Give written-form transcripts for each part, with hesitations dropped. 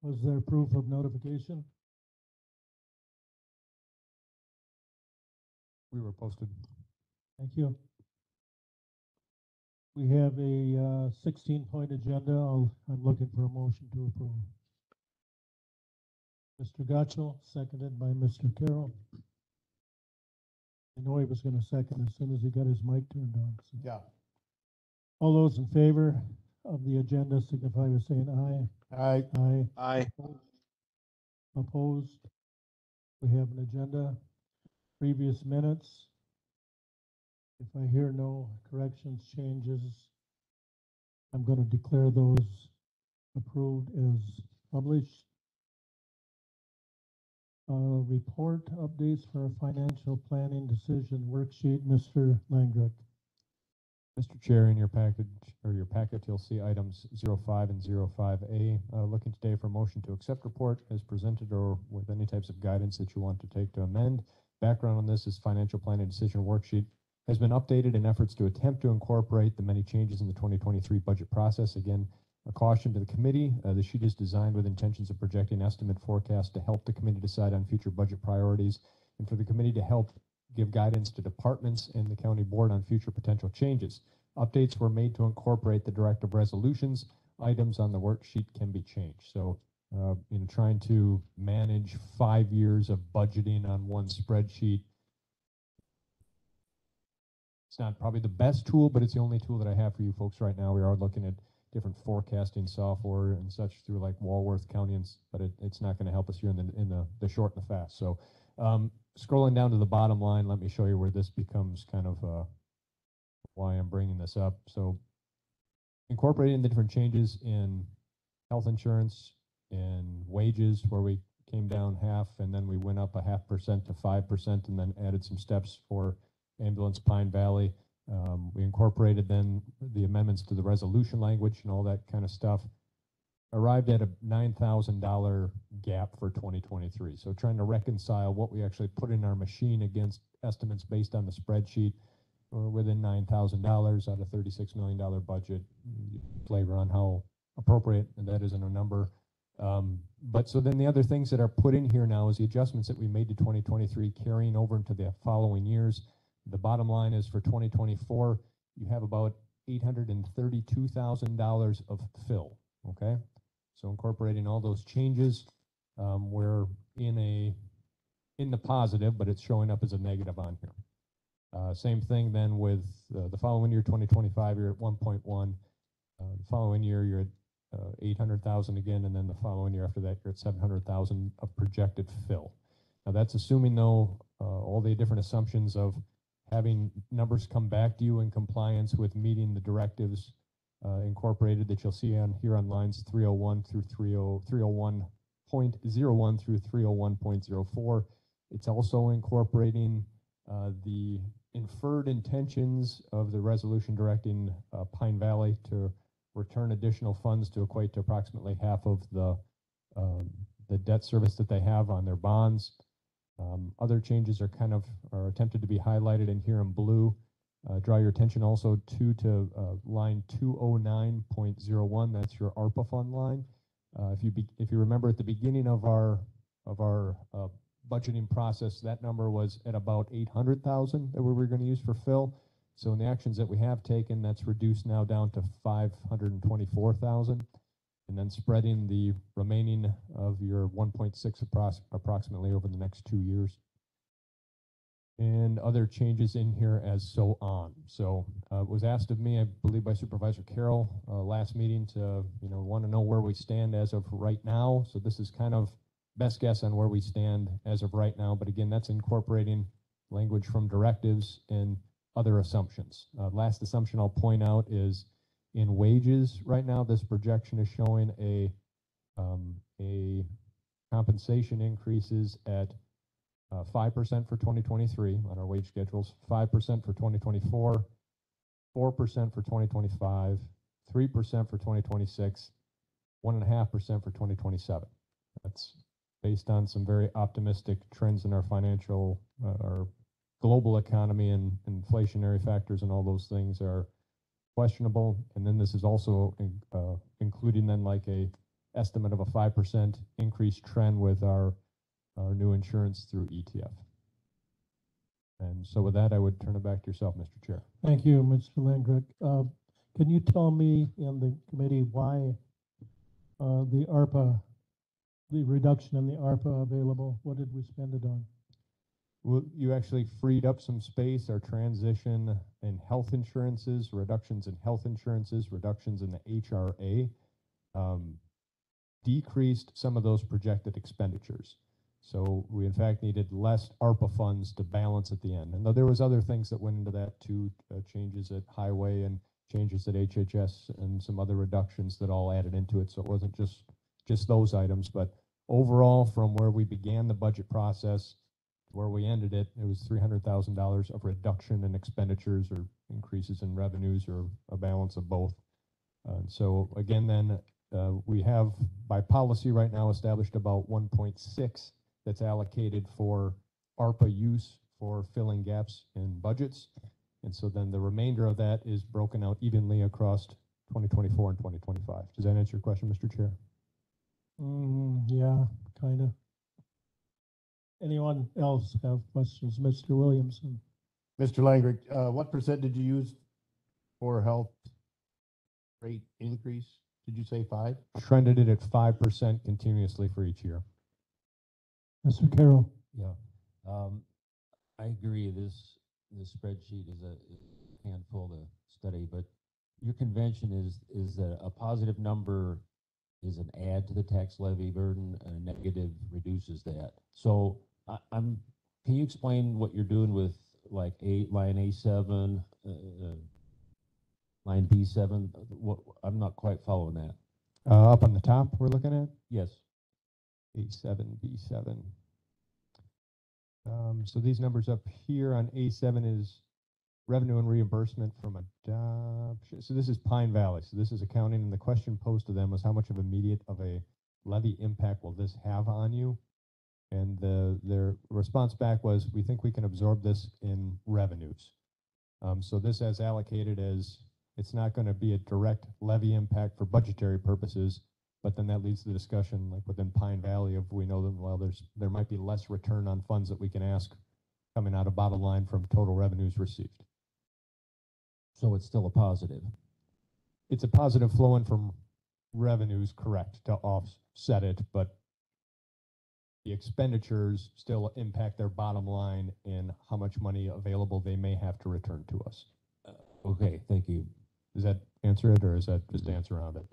Was there proof of notification? We were posted. Thank you. We have a 16-point agenda. I'm looking for a motion to approve. Mr. Gotchel, seconded by Mr. Carroll. I know he was going to second as soon as he got his mic turned on. So. Yeah. All those in favor of the agenda signify by saying aye. Aye. Aye. Aye. Opposed? We have an agenda. Previous minutes. If I hear no corrections, changes, I'm going to declare those approved as published. Report updates for a financial planning decision worksheet, Mr. Langrick. Mr. Chair, in your package or your packet, you'll see items 05 and 05A. Looking today for a motion to accept report as presented or with any types of guidance that you want to take to amend. Background on this is financial planning decision worksheet has been updated in efforts to attempt to incorporate the many changes in the 2023 budget process. Again, a caution to the committee. The sheet is designed with intentions of projecting estimate forecasts to help the committee decide on future budget priorities and for the committee to help give guidance to departments and the county board on future potential changes. Updates were made to incorporate the directive resolutions. Items on the worksheet can be changed. So, trying to manage 5 years of budgeting on one spreadsheet, it's not probably the best tool, but it's the only tool that I have for you folks right now. We are looking at different forecasting software and such through like Walworth County, but it's not going to help us here in the short and the fast. So scrolling down to the bottom line, let me show you where this becomes kind of why I'm bringing this up. So incorporating the different changes in health insurance and wages, where we came down half and then we went up 0.5% to 5% and then added some steps for ambulance Pine Valley. We incorporated then the amendments to the resolution language and all that kind of stuff. Arrived at a $9,000 gap for 2023. So trying to reconcile what we actually put in our machine against estimates based on the spreadsheet. We're within $9,000 out of $36 million budget. Flavor on how appropriate that is in a number. But so then the other things that are put in here now is the adjustments that we made to 2023 carrying over into the following years. The bottom line is for 2024, you have about $832,000 of fill, okay? So incorporating all those changes, we're in the positive, but it's showing up as a negative on here. Same thing then with the following year, 2025, you're at 1.1. The following year, you're at 800,000 again, and then the following year after that, you're at 700,000 of projected fill. Now that's assuming though all the different assumptions of having numbers come back to you in compliance with meeting the directives incorporated that you'll see on here on lines 301 through 301.01 through 301.04. It's also incorporating the inferred intentions of the resolution directing Pine Valley to return additional funds to equate to approximately half of the debt service that they have on their bonds. Other changes are attempted to be highlighted in here in blue. Draw your attention also to line 209.01. That's your ARPA fund line. If you remember at the beginning of our budgeting process, that number was at about 800,000 that we were going to use for fill. So in the actions that we have taken, that's reduced now down to 524,000. And then spreading the remaining of your 1.6 approximately over the next 2 years. And other changes in here as so on. So it was asked of me, I believe by Supervisor Carroll last meeting to want to know where we stand as of right now. So this is kind of best guess on where we stand as of right now. But again, that's incorporating language from directives and other assumptions. Last assumption I'll point out is in wages right now, this projection is showing a compensation increases at 5% for 2023 on our wage schedules, 5% for 2024, 4% for 2025, 3% for 2026, 1.5% for 2027. That's based on some very optimistic trends in our financial, our global economy and inflationary factors and all those things are questionable. And then this is also including then like a estimate of a 5% increased trend with our new insurance through ETF. And so with that, I would turn it back to yourself, Mr. Chair. Thank you, Mr. Langrick. Can you tell me in the committee why the ARPA, the reduction in the ARPA available, what did we spend it on? Well, you actually freed up some space. Our transition in health insurances, reductions in health insurances, reductions in the HRA, decreased some of those projected expenditures. So we in fact needed less ARPA funds to balance at the end. And there was other things that went into that too, changes at highway and changes at HHS and some other reductions that all added into it. So it wasn't just those items, but overall from where we began the budget process to where we ended it, it was $300,000 of reduction in expenditures or increases in revenues or a balance of both. So again, then we have by policy right now established about 1.6 that's allocated for ARPA use for filling gaps in budgets. And so then the remainder of that is broken out evenly across 2024 and 2025. Does that answer your question, Mr. Chair? Yeah, kind of. Anyone else have questions? Mr. Williamson. Mr. Langrick, what percent did you use for health rate increase? Did you say 5? Trended it at 5% continuously for each year. Mr. Carroll. Yeah, I agree. This spreadsheet is a handful to study, but your convention is that a positive number is an add to the tax levy burden, and a negative reduces that. So can you explain what you're doing with like line A7, line B7? I'm not quite following that. Up on the top, we're looking at Yes. A7, B7. So these numbers up here on A7 is revenue and reimbursement from adoption. So this is Pine Valley. So this is accounting, and the question posed to them was how much of a levy impact will this have on you? And their response back was, we think we can absorb this in revenues. So this as allocated as it's not going to be a direct levy impact for budgetary purposes, but then that leads to the discussion like within Pine Valley of we know that, well, there might be less return on funds that we can ask coming out of bottom line from total revenues received. So it's still a positive. It's a positive flowing from revenues, correct, to offset it, but the expenditures still impact their bottom line in how much money available they may have to return to us. Okay, thank you. Does that answer it, or is that just dance around it?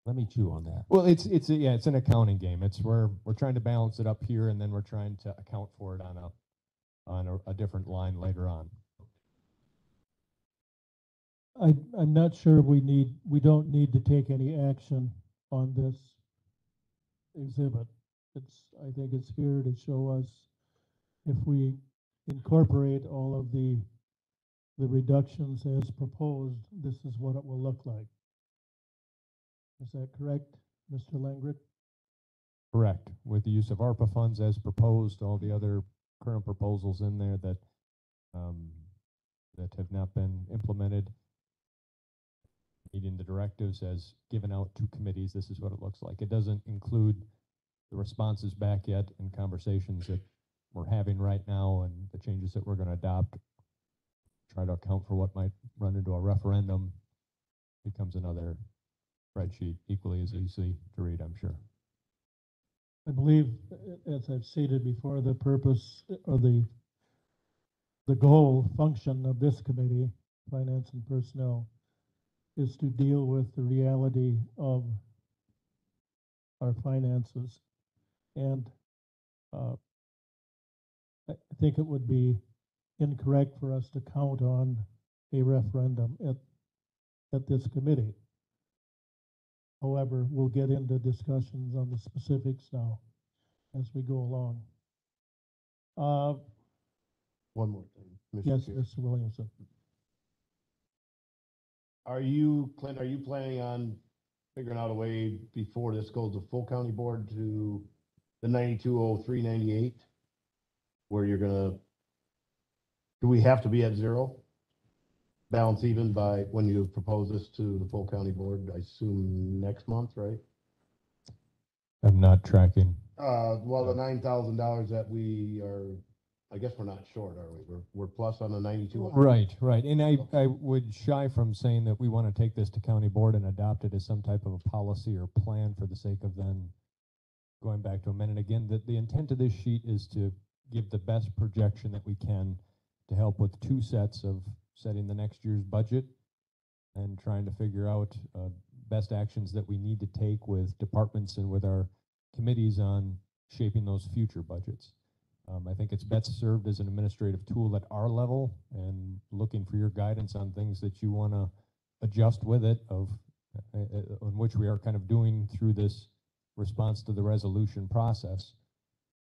Let me chew on that. Well, it's an accounting game. It's where we're trying to balance it up here, and then we're trying to account for it on a different line later on. I'm not sure we don't need to take any action on this exhibit. I think it's here to show us if we incorporate all of the reductions as proposed, this is what it will look like. Is that correct, Mr. Langrick? Correct. With the use of ARPA funds as proposed, all the other current proposals in there that have not been implemented, meeting the directives as given out to committees, this is what it looks like. It doesn't include the responses back yet and conversations that we're having right now and the changes that we're going to adopt. Try to account for what might run into a referendum. Becomes another spreadsheet equally as easy to read, I'm sure. I believe, as I've stated before, the purpose or the goal, function of this committee, Finance and Personnel, is to deal with the reality of our finances. And I think it would be incorrect for us to count on a referendum at this committee. However, we'll get into discussions on the specifics now as we go along. One more thing, Mr. Yes, Chair. Mr. Williamson. Clint, are you planning on figuring out a way before this goes to full county board to the 920398, where you're gonna, do we have to be at 0? balance even by when you propose this to the full county board, I assume next month, right? I'm not tracking. Well, the $9,000 that we are, I guess we're not short, are we? We're plus on the 92. Right, right. And I would shy from saying that we want to take this to county board and adopt it as some type of a policy or plan for the sake of then going back to amend. And again, the intent of this sheet is to give the best projection that we can to help with two sets of setting the next year's budget and trying to figure out best actions that we need to take with departments and with our committees on shaping those future budgets. I think it's best served as an administrative tool at our level and looking for your guidance on things that you want to adjust with it on which we are kind of doing through this response to the resolution process.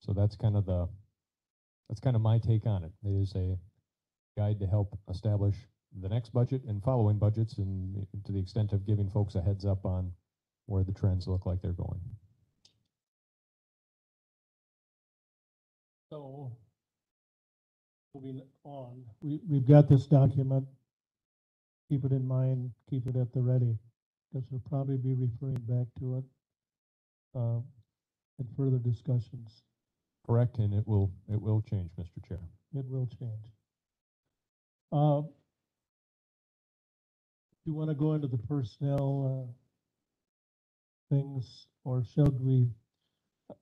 So that's kind of my take on it. It is a guide to help establish the next budget and following budgets, and to the extent of giving folks a heads up on where the trends look like they're going. So, moving on, we've got this document. Keep it in mind, keep it at the ready, because we'll probably be referring back to it in further discussions. Correct, and it will change, Mr. Chair. It will change. You want to go into the personnel things, or should we?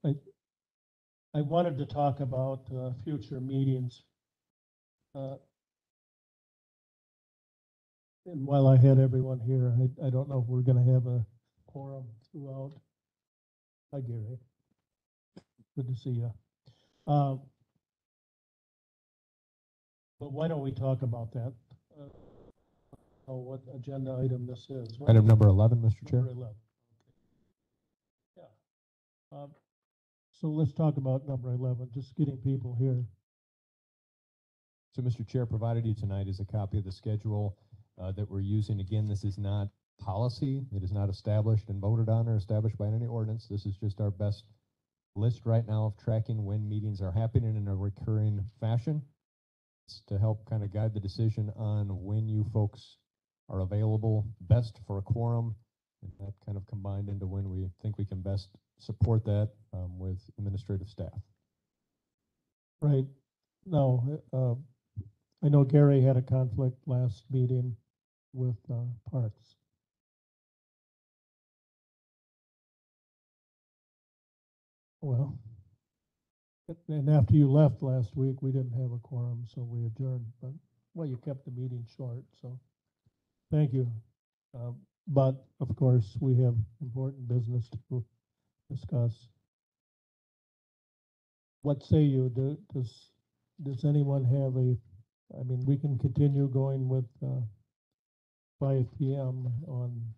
I wanted to talk about future meetings. And while I had everyone here, I don't know if we're going to have a quorum throughout. Hi, Gary. Good to see you. But why don't we talk about that? What agenda item this is? Item number 11, Mr. Chair. Number 11. Okay. Yeah. So let's talk about number 11, just getting people here. So, Mr. Chair, provided you tonight is a copy of the schedule that we're using. Again, this is not policy. It is not established and voted on or established by any ordinance. This is just our best list right now of tracking when meetings are happening in a recurring fashion. It's to help kind of guide the decision on when you folks are available best for a quorum, and that kind of combined into when we think we can best support that with administrative staff. Right. No, I know Gary had a conflict last meeting with Parks. Well, and after you left last week, we didn't have a quorum, so we adjourned. But, well, you kept the meeting short, so thank you. But, of course, we have important business to discuss. What say you? Does anyone have I mean, we can continue going with 5 p.m. on,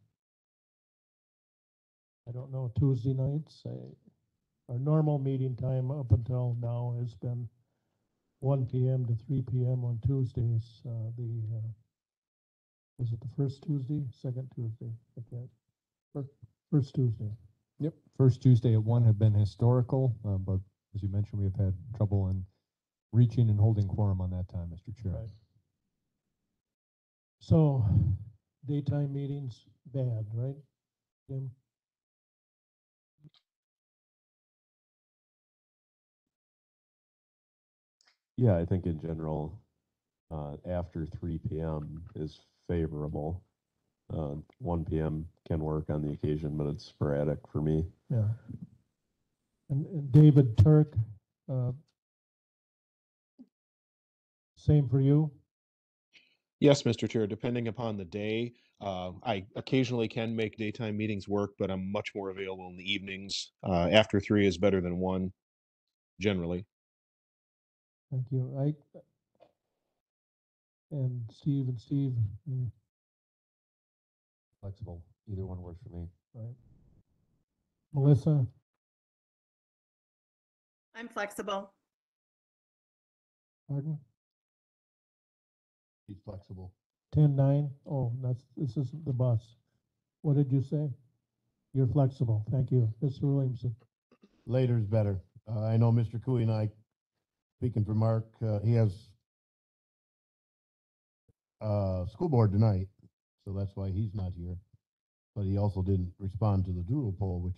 I don't know, Tuesday nights. Our normal meeting time up until now has been 1 p.m. to 3 p.m. on Tuesdays. Was it the first Tuesday, second Tuesday? I can't. First Tuesday. Yep. First Tuesday at 1 have been historical, but as you mentioned, we have had trouble in reaching and holding quorum on that time, Mr. Chair. Right. So, daytime meetings, bad, right, Jim? Yeah, I think in general, after 3 p.m. is favorable. 1 p.m. can work on the occasion, but it's sporadic for me. Yeah. And David Turk, same for you? Yes, Mr. Chair, depending upon the day, I occasionally can make daytime meetings work, but I'm much more available in the evenings. After 3 is better than 1, generally. Thank you. And Steve, Flexible. Either one works for me. right. Melissa, I'm flexible. pardon? He's flexible. 10-9? Oh, this isn't the bus. What did you say? You're flexible. Thank you. Mr. Williamson. Later is better. I know Mr. Cooey and I, speaking for Mark, he has school board tonight, so that's why he's not here. But he also didn't respond to the doodle poll, which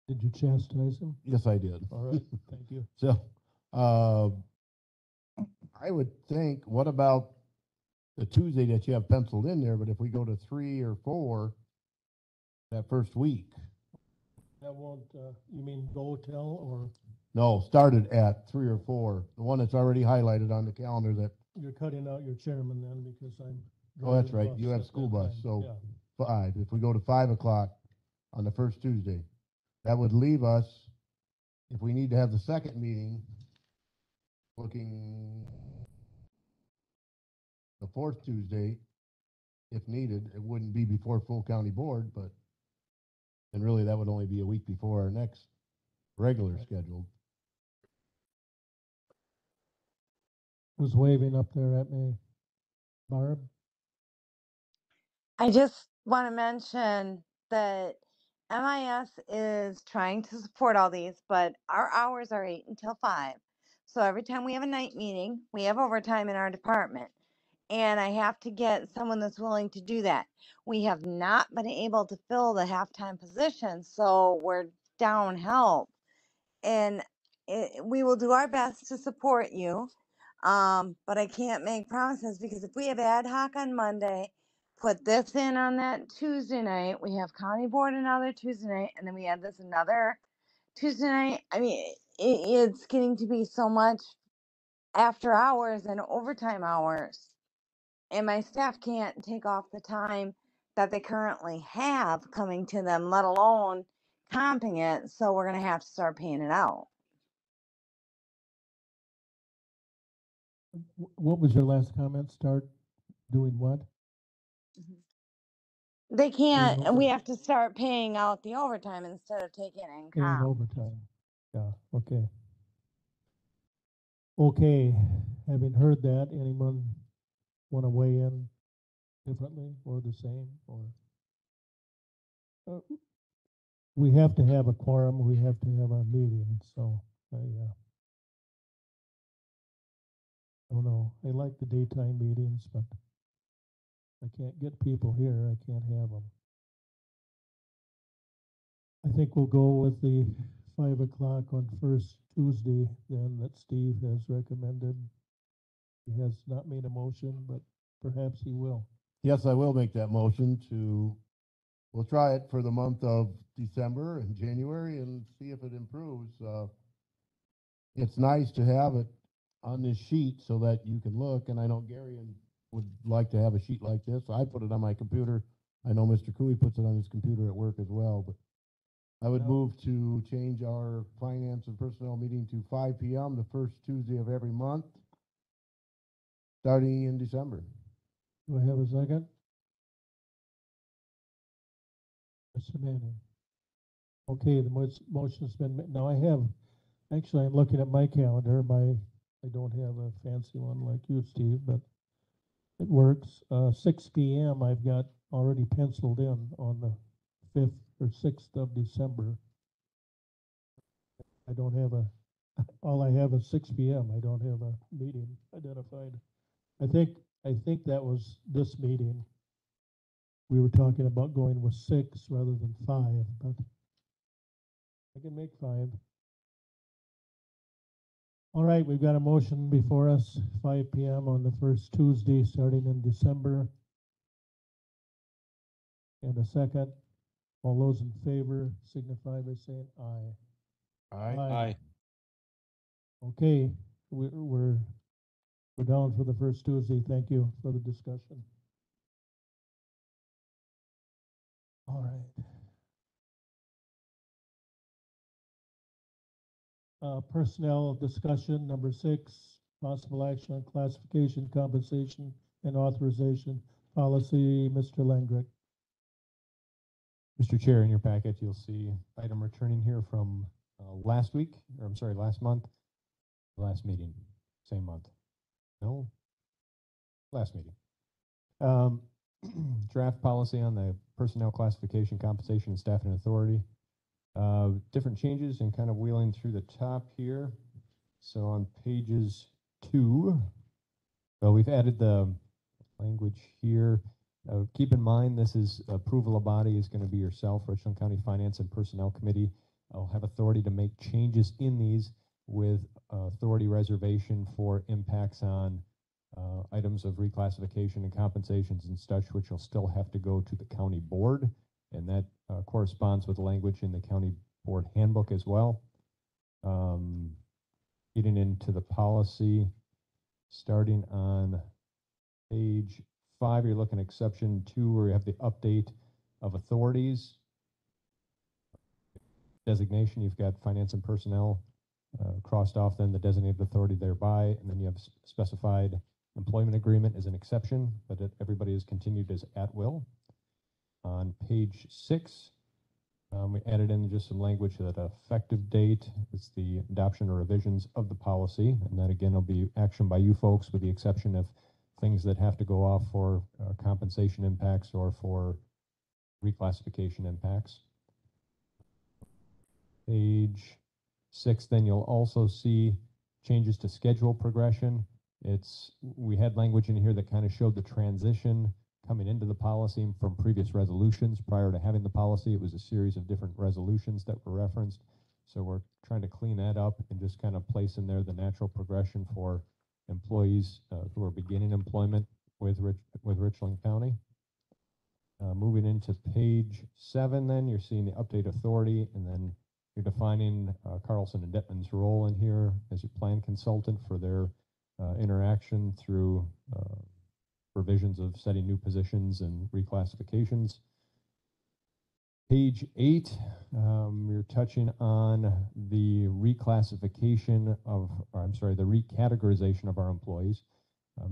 Did you chastise him? yes, I did. All right, thank you. So, I would think, what about the Tuesday that you have penciled in there? But if we go to 3 or 4 that first week, That won't, you mean go tell or no, started at 3 or 4, the one that's already highlighted on the calendar that, you're cutting out your chairman then because I'm. oh, that's driving right, bus you have at school that bus, time. so Yeah. 5. If we go to 5 o'clock on the first Tuesday, that would leave us, if we need to have the second meeting, looking the fourth Tuesday, if needed. It wouldn't be before full county board, but, and really that would only be a week before our next regular scheduled. Who's waving up there at me? Barb? I just want to mention that MIS is trying to support all these, but our hours are 8 until 5. So every time we have a night meeting, we have overtime in our department. And I have to get someone that's willing to do that. We have not been able to fill the halftime position, so we're down help. And we will do our best to support you. But I can't make promises because if we have ad hoc on Monday, put this in on that Tuesday night, we have county board another Tuesday night, and then we have this another Tuesday night. I mean, it's getting to be so much after hours and overtime hours. And my staff can't take off the time that they currently have coming to them, let alone comping it. So we're going to have to start paying it out. What was your last comment? Start doing what? They can't, and over- we have to start paying out the overtime instead of taking it in Paying comp. overtime. Yeah, okay. Okay, having heard that, anyone want to weigh in differently or the same or? We have to have a quorum, we have to have a meeting, so I don't know. I like the daytime meetings, but I can't get people here, I can't have them. I think we'll go with the 5 o'clock on first Tuesday then that Steve has recommended. He has not made a motion, but perhaps he will. Yes, I will make that motion we'll try it for the month of December and January and see if it improves. It's nice to have it on this sheet so that you can look, and I know Gary would like to have a sheet like this. I put it on my computer. I know Mr. Cooey puts it on his computer at work as well, but I would move to change our finance and personnel meeting to 5 p.m. the first Tuesday of every month, starting in December. Do I have a second? Mr. Manning. Okay, the motion's been made. Now actually I'm looking at my calendar. I don't have a fancy one like you, Steve, but it works. 6 p.m. I've got already penciled in on the 5th or 6th of December. I don't have all I have is 6 p.m. I don't have a meeting identified. I think that was this meeting. We were talking about going with 6 rather than 5, but I can make 5. All right, we've got a motion before us, 5 p.m. on the first Tuesday starting in December. And a second. All those in favor signify by saying aye. Aye. Okay, we're down for the first Tuesday. Thank you for the discussion. All right. Personnel discussion, number 6, possible action on classification, compensation, and authorization policy. Mr. Langrick. Mr. Chair, in your packet, you'll see item returning here from last month, last meeting, same month. No, last meeting. Draft policy on the personnel classification, compensation, and staffing authority. Different changes and kind of wheeling through the top here. So on pages 2 So we've added the language here. Keep in mind, this is approval of body is going to be yourself, Richland County Finance and Personnel Committee. I'll have authority to make changes in these with authority reservation for impacts on items of reclassification and compensations and such, which will still have to go to the county board. And that corresponds with the language in the county board handbook as well. Getting into the policy, starting on page 5, you're looking at exception 2, where you have the update of authorities. Designation, you've got finance and personnel crossed off, then the designated authority thereby, and then you have specified employment agreement as an exception, but everybody is continued as at will. On page 6, we added in just some language that effective date is the adoption or revisions of the policy, and that again will be action by you folks with the exception of things that have to go off for compensation impacts or for reclassification impacts. Page 6, then you'll also see changes to schedule progression. We had language in here that kind of showed the transition coming into the policy from previous resolutions. Prior to having the policy, it was a series of different resolutions that were referenced. So we're trying to clean that up and just kind of place in there the natural progression for employees who are beginning employment with Richland County. Moving into page 7, then you're seeing the update authority, and then you're defining Carlson and Detman's role in here as a plan consultant for their interaction through provisions of setting new positions and reclassifications. Page 8, you're touching on the reclassification of, the recategorization of our employees.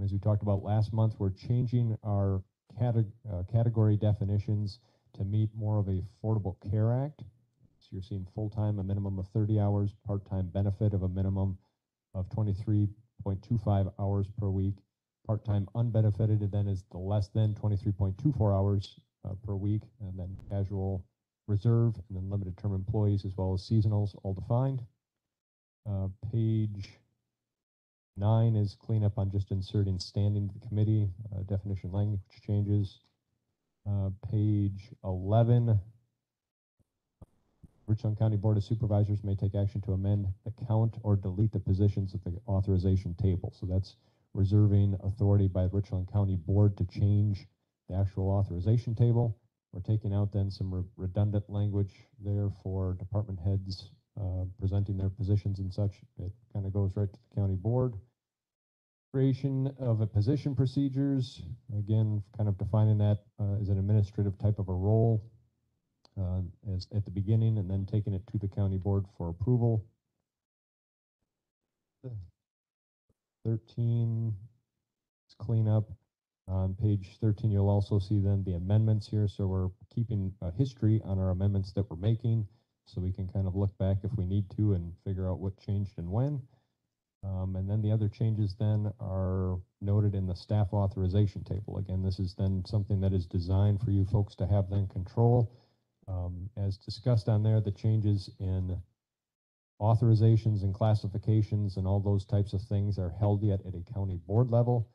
As we talked about last month, we're changing our category definitions to meet more of a Affordable Care Act. So you're seeing full-time, a minimum of 30 hours, part-time benefit of a minimum of 23.25 hours per week. Part-time unbenefited then is the less than 23.24 hours per week, and then casual, reserve, and then limited term employees as well as seasonals, all defined. Page 9 is cleanup on just inserting standing to the committee, definition language changes. Page 11, Richland County Board of Supervisors may take action to amend the count or delete the positions of the authorization table. So that's reserving authority by the Richland County Board to change the actual authorization table. We're taking out then some redundant language there for department heads presenting their positions and such. It kind of goes right to the county board. Creation of a position procedures, again, kind of defining that as an administrative type of a role as at the beginning, and then taking it to the county board for approval. 13 is cleanup. On page 13, you'll also see then the amendments here. So we're keeping a history on our amendments that we're making, so we can kind of look back if we need to and figure out what changed and when. And then the other changes then are noted in the staff authorization table. Again, this is then something that is designed for you folks to have then control. As discussed on there, the changes in authorizations and classifications and all those types of things are held yet at a county board level.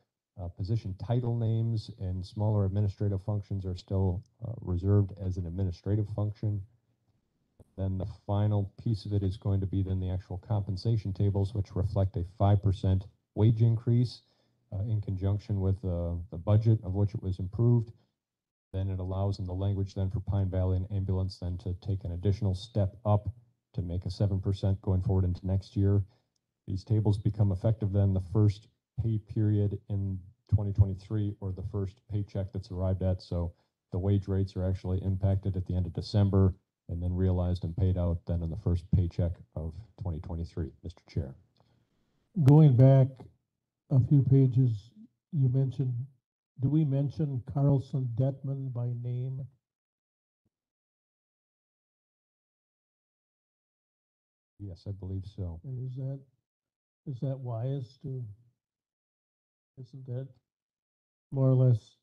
Position title names and smaller administrative functions are still reserved as an administrative function. Then the final piece of it is going to be then the actual compensation tables, which reflect a 5% wage increase in conjunction with the budget of which it was improved. Then it allows in the language then for Pine Valley and ambulance then to take an additional step up to make a 7% going forward into next year. These tables become effective then the first pay period in 2023 or the first paycheck that's arrived at. So the wage rates are actually impacted at the end of December and then realized and paid out then in the first paycheck of 2023. Mr. Chair. Going back a few pages, you mentioned, do we mention Carlson Detman by name? Yes, I believe so. And is that wise to, isn't that more or less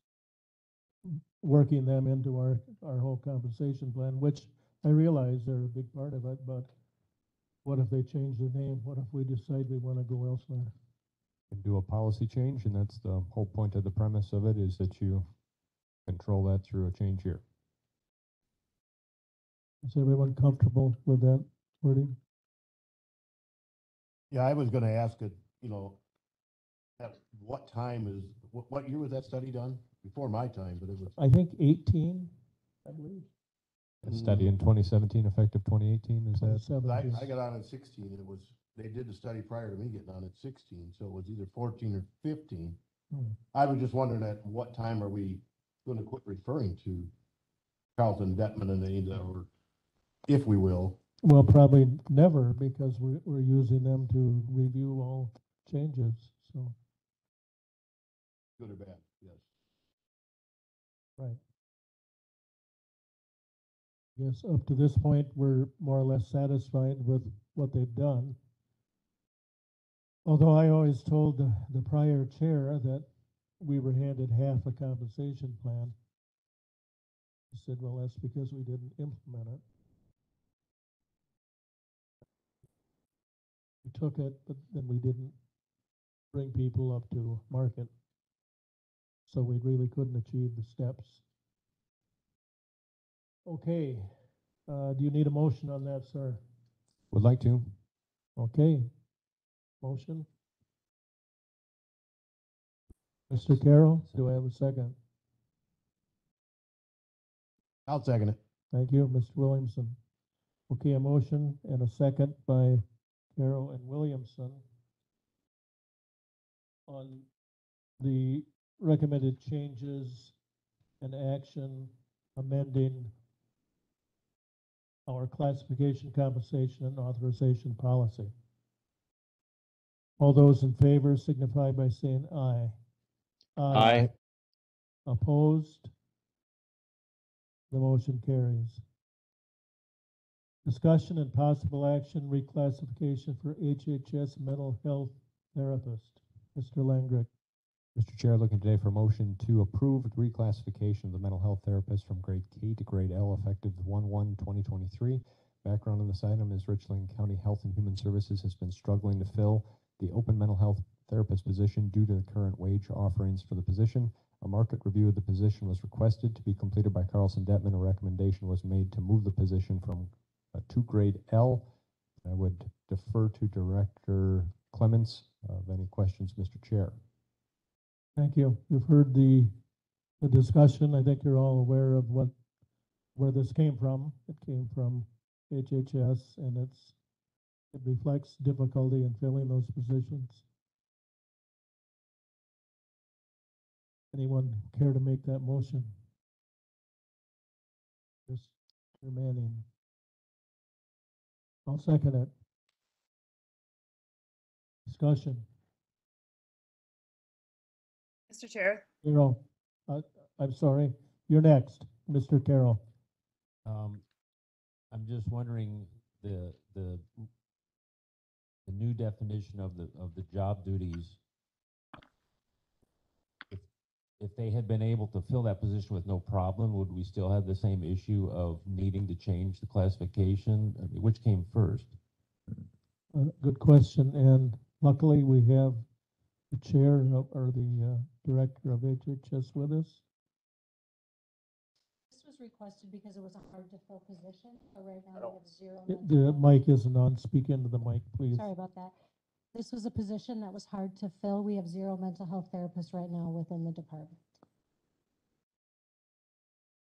working them into our whole compensation plan, which I realize they're a big part of it, but what if they change their name? What if we decide we want to go elsewhere? can do a policy change, and that's the whole point of the premise of it, is that you control that through a change here. Is everyone comfortable with that wording? Yeah, I was gonna ask it, at what time what year was that study done? Before my time, but it was. I think 18, I believe. A study in 2017, effective 2018, is that? 17. I got on at 16, and they did the study prior to me getting on at 16, so it was either 14 or 15. Hmm. I was just wondering at what time are we gonna quit referring to Carlton, Detman, and Ada, or if we will. Well, probably never, because we're using them to review all changes, so, Good or bad, yes. right. Yes, up to this point, we're more or less satisfied with what they've done. Although I always told the prior chair that we were handed half a compensation plan. He said, well, that's because we didn't implement it. We took it, but then we didn't bring people up to market. So we really couldn't achieve the steps. Okay, do you need a motion on that, sir? Would like to. Okay, motion. Mr. Carroll, do I have a second? I'll second it. Thank you, Mr. Williamson. Okay, a motion and a second by Carroll and Williamson on the recommended changes and action amending our classification, compensation, and authorization policy. All those in favor signify by saying aye. Aye. Opposed? The motion carries. Discussion and possible action reclassification for HHS mental health therapist. Mr. Langrick. Mr. Chair, looking today for a motion to approve the reclassification of the mental health therapist from grade K to grade L effective 1/1/2023. Background on this item is Richland County Health and Human Services has been struggling to fill the open mental health therapist position due to the current wage offerings for the position. A market review of the position was requested to be completed by Carlson Detman. A recommendation was made to move the position from to grade L. I would defer to Director Clements. Any questions, Mr. Chair? Thank you. You've heard the discussion. I think you're all aware of where this came from. It came from HHS, and it reflects difficulty in filling those positions. Anyone care to make that motion? Mr. Manning. I'll second it. Discussion. Mr. Chair, Carol, I'm sorry. You're next, Mr. Carroll. I'm just wondering the new definition of the job duties. If they had been able to fill that position with no problem, would we still have the same issue of needing to change the classification? I mean, which came first? Good question. And luckily, we have the chair or the director of HHS with us. This was requested because it was a hard to fill position, but right now we have zero. The mic isn't on. Speak into the mic, please. Sorry about that. This was a position that was hard to fill. We have zero mental health therapists right now within the department.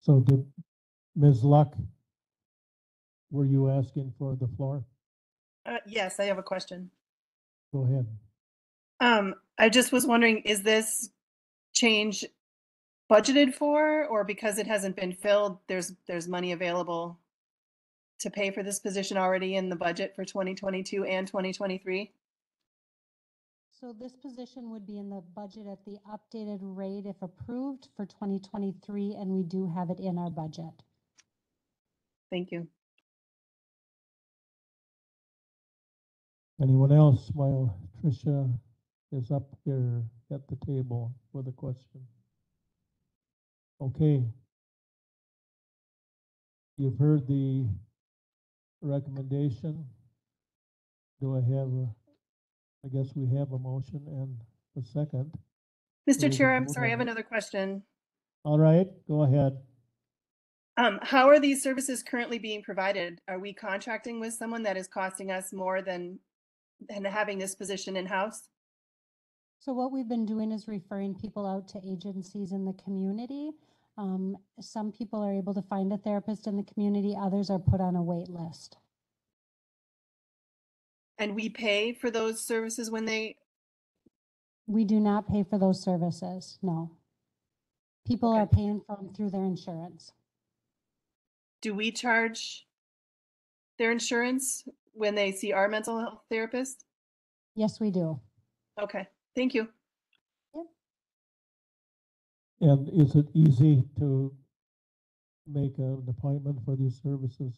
So did Ms. Luck, were you asking for the floor? yes, I have a question. Go ahead. I just was wondering, is this change budgeted for, or because it hasn't been filled, there's money available to pay for this position already in the budget for 2022 and 2023? So this position would be in the budget at the updated rate if approved for 2023, and we do have it in our budget. Thank you. Anyone else while Tricia is up here at the table with a question? Okay. You've heard the recommendation. Do I have I guess we have a motion and a second. Mr. we Chair, can I'm vote sorry, I on have it. another question. All right, go ahead. How are these services currently being provided? Are we contracting with someone that is costing us more than having this position in-house? So what we've been doing is referring people out to agencies in the community. Some people are able to find a therapist in the community, others are put on a wait list. And we pay for those services when they, We do not pay for those services, no. People Okay. are paying for them through their insurance. do we charge their insurance when they see our mental health therapist? Yes, we do. Okay, thank you. And is it easy to make an appointment for these services?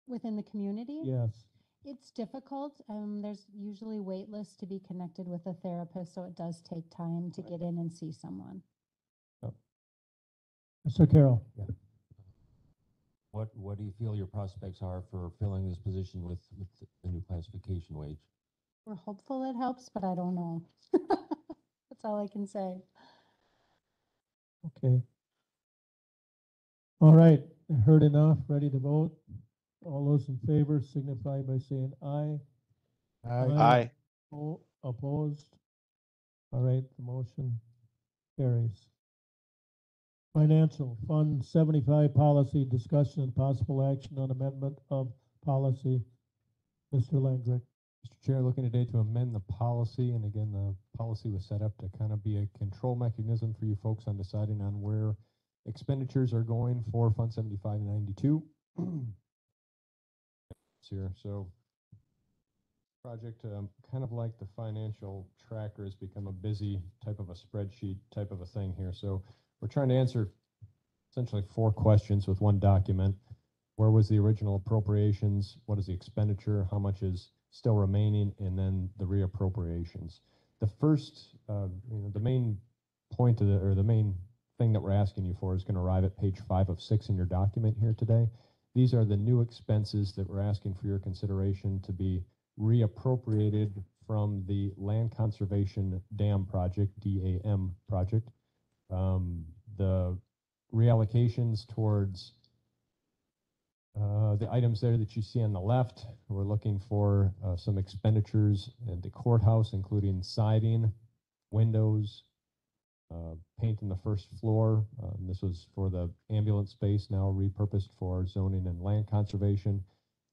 Within the community? Yes. It's difficult. There's usually wait lists to be connected with a therapist, so it does take time to get in and see someone. Mr. Carroll? What do you feel your prospects are for filling this position with the new classification wage? We're hopeful it helps, but I don't know. That's all I can say. Okay. All right, heard enough, ready to vote? All those in favor signify by saying aye. Aye. Opposed? All right, the motion carries. Financial Fund 75 policy discussion and possible action on amendment of policy. Mr. Langrick. Mr. Chair, looking today to amend the policy, and again, the policy was set up to kind of be a control mechanism for you folks on deciding on where expenditures are going for Fund 75 and 92. Here, so project, kind of like the financial tracker has become a busy type of a spreadsheet type of a thing here. So we're trying to answer essentially 4 questions with one document. Where was the original appropriations? What is the expenditure? How much is still remaining? And then the reappropriations. The first, the main point of the main thing that we're asking you for is going to arrive at page 5 of 6 in your document here today. These are the new expenses that we're asking for your consideration to be reappropriated from the Land Conservation Dam Project, DAM project. The reallocations towards the items there that you see on the left, we're looking for some expenditures at the courthouse, including siding, windows, paint in the first floor. This was for the ambulance space, now repurposed for zoning and land conservation.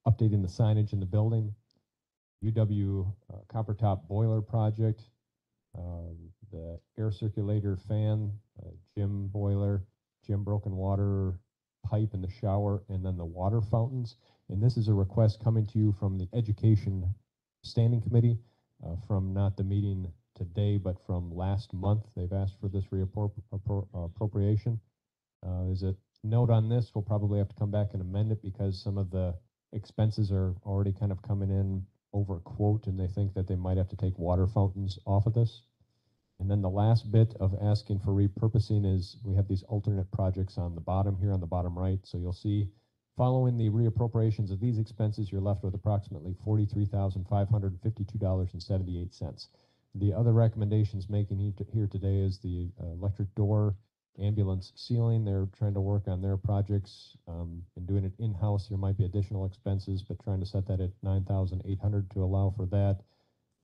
Updating the signage in the building. UW copper top boiler project. The air circulator fan, gym boiler, gym broken water pipe in the shower, and then the water fountains. And this is a request coming to you from the Education Standing Committee from not the meeting today, but from last month. They've asked for this appropriation. There's a note on this. We'll probably have to come back and amend it because some of the expenses are already kind of coming in over quote, and they think that they might have to take water fountains off of this. And then the last bit of asking for repurposing is we have these alternate projects on the bottom here on the bottom right. So you'll see following the reappropriations of these expenses, you're left with approximately $43,552.78. The other recommendations making here today is the electric door, ambulance ceiling. They're trying to work on their projects and doing it in-house. There might be additional expenses, but trying to set that at $9,800 to allow for that.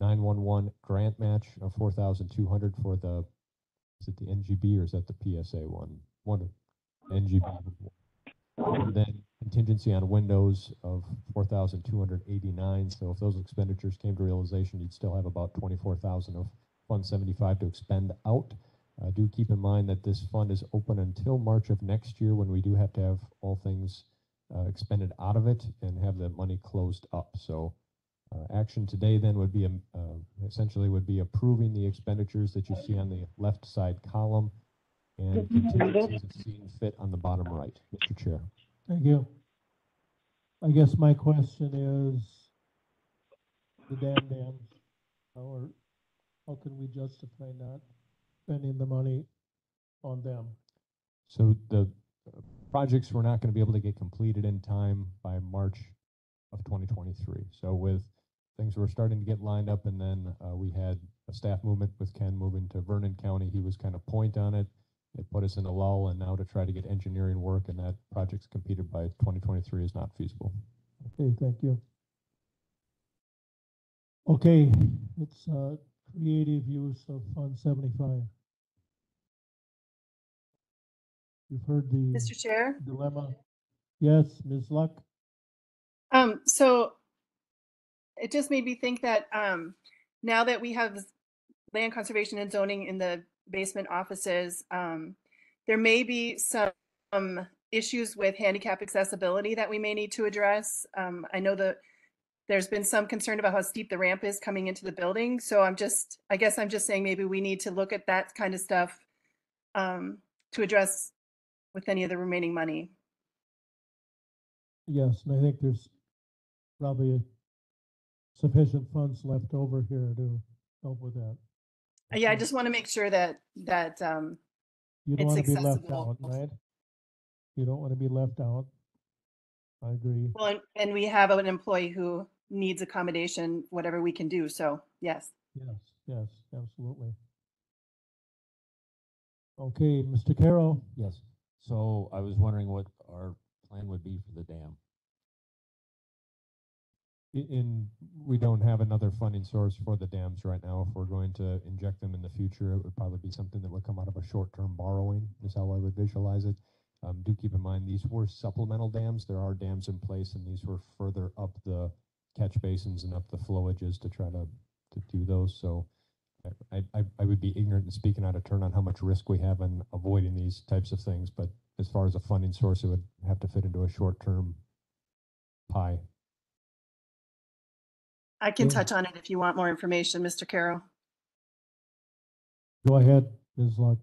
911 grant match of $4,200 for the, is it the NGB or is that the PSA one? One NGB. And then contingency on windows of $4,289. So if those expenditures came to realization, you'd still have about $24,000 of Fund 75 to expend out. Do keep in mind that this fund is open until March of next year when we do have to have all things expended out of it and have the money closed up. So action today then would be essentially would be approving the expenditures that you see on the left side column and contingencies of seeing fit on the bottom right, Mr. Chair. Thank you. I guess my question is the dams. How can we justify not spending the money on them? So the projects were not going to be able to get completed in time by March of 2023. So with things were starting to get lined up, and then we had a staff movement with Ken moving to Vernon County. He was kind of point on it. It put us in a lull, and now to try to get engineering work and that project's completed by 2023 is not feasible. Okay, thank you. Okay, it's creative use of Fund 75. You've heard the Mr. Chair? dilemma. Yes, Ms. Luck? So it just made me think that now that we have land conservation and zoning in the basement offices, there may be some issues with handicap accessibility that we may need to address. I know that there's been some concern about how steep the ramp is coming into the building. So I guess I'm just saying maybe we need to look at that kind of stuff to address with any of the remaining money. Yes, and I think there's probably sufficient funds left over here to help with that. Yeah, I just want to make sure that You don't it's want to be left accessible. out, right? You don't want to be left out. I agree. Well, and we have an employee who needs accommodation, whatever we can do. So yes. Yes, yes, absolutely. Okay, Mr. Carroll? Yes. So I was wondering what our plan would be for the dam. We don't have another funding source for the dams right now. If we're going to inject them in the future, it would probably be something that would come out of a short-term borrowing, is how I would visualize it. Do keep in mind, these were supplemental dams. There are dams in place, and these were further up the catch basins and up the flowages to try to do those. So I would be ignorant in speaking out of turn on how much risk we have in avoiding these types of things. But as far as a funding source, it would have to fit into a short-term pie. I can Okay. touch on it if you want more information, Mr. Carroll. Go ahead, Ms. Luck.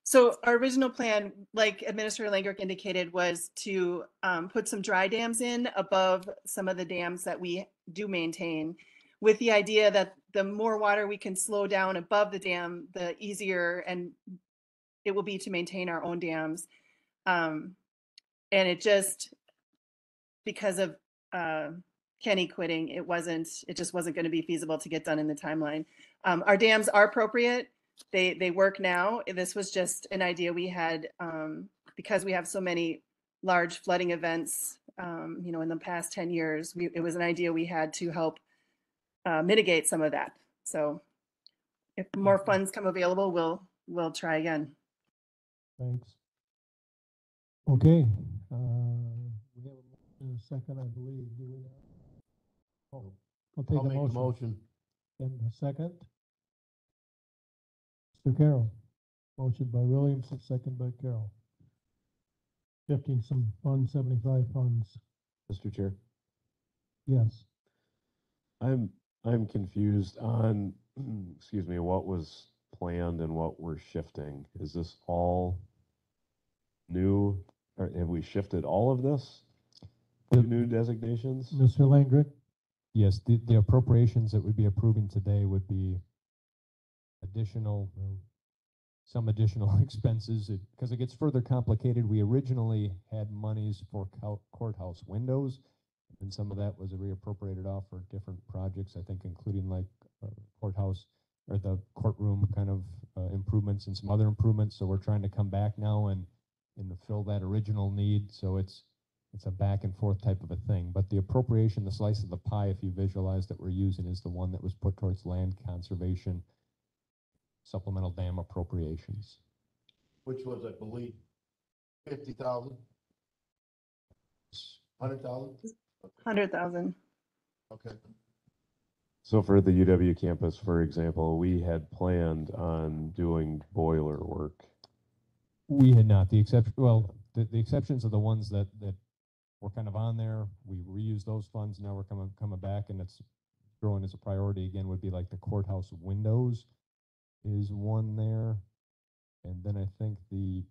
So our original plan, like Administrator Langrick indicated, was to put some dry dams in above some of the dams that we do maintain, with the idea that the more water we can slow down above the dam, the easier and it will be to maintain our own dams. And it just, because of Kenny quitting, it just wasn't going to be feasible to get done in the timeline. Our dams are appropriate. They work now. This was just an idea we had because we have so many large flooding events, in the past 10 years. It was an idea we had to help mitigate some of that. So if more funds come available, we'll try again. Thanks. Okay, we have a second, I believe, do we not? Oh, I'll take I'll a make the motion. motion. And a second? Mr. Carroll. Motion by Williams, and second by Carroll. Shifting some Fund 75 funds. Mr. Chair, Yes. I'm confused on, excuse me, what was planned and what we're shifting. Is this all new, or have we shifted all of this to new designations? Mr. Langrick? Yes, the appropriations that we'd be approving today would be some additional expenses, because it gets further complicated. We originally had monies for courthouse windows, and some of that was reappropriated off for different projects, I think including like courthouse or the courtroom kind of improvements and some other improvements. So we're trying to come back now and fill that original need. So it's a back and forth type of a thing. But the appropriation, the slice of the pie, if you visualize that we're using, is the one that was put towards land conservation supplemental dam appropriations. Which was, I believe, 50,000? 100,000? 100,000. Okay. So for the UW campus, for example, we had planned on doing boiler work. We had not. The exceptions are the ones that were kind of on there. We reused those funds. Now we're coming back, and it's growing as a priority again. Would be like the courthouse windows is one there, and then I think the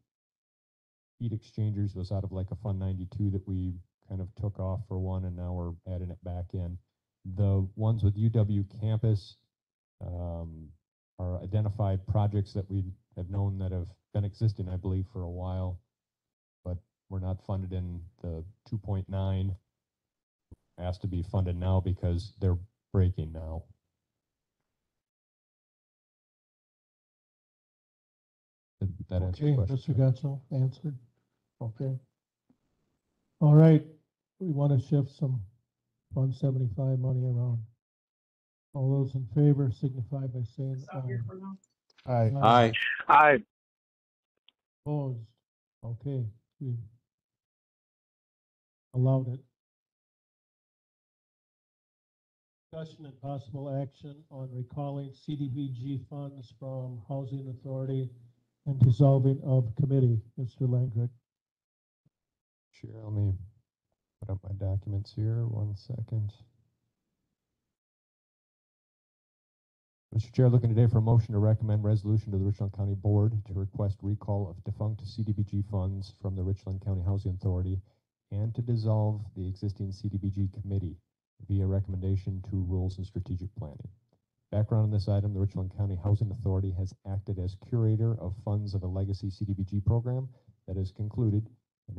heat exchangers was out of like a Fund 92 that we kind of took off for one, and now we're adding it back in. The ones with UW campus are identified projects that we have known that have been existing, I believe, for a while, but we're not funded in the 2.9. asked to be funded now because they're breaking now. Did that answer Okay, your question? Mr. Gutschall answered. Okay. All right, we want to shift some 175 money around. All those in favor signify by saying aye. Aye. Aye. Opposed? Okay, we allowed it. Discussion and possible action on recalling CDBG funds from Housing Authority and dissolving of committee. Mr. Langred. Sure, let me put up my documents here, 1 second. Mr. Chair, looking today for a motion to recommend resolution to the Richland County Board to request recall of defunct CDBG funds from the Richland County Housing Authority and to dissolve the existing CDBG committee via recommendation to Rules and Strategic Planning. Background on this item, the Richland County Housing Authority has acted as curator of funds of a legacy CDBG program that is concluded and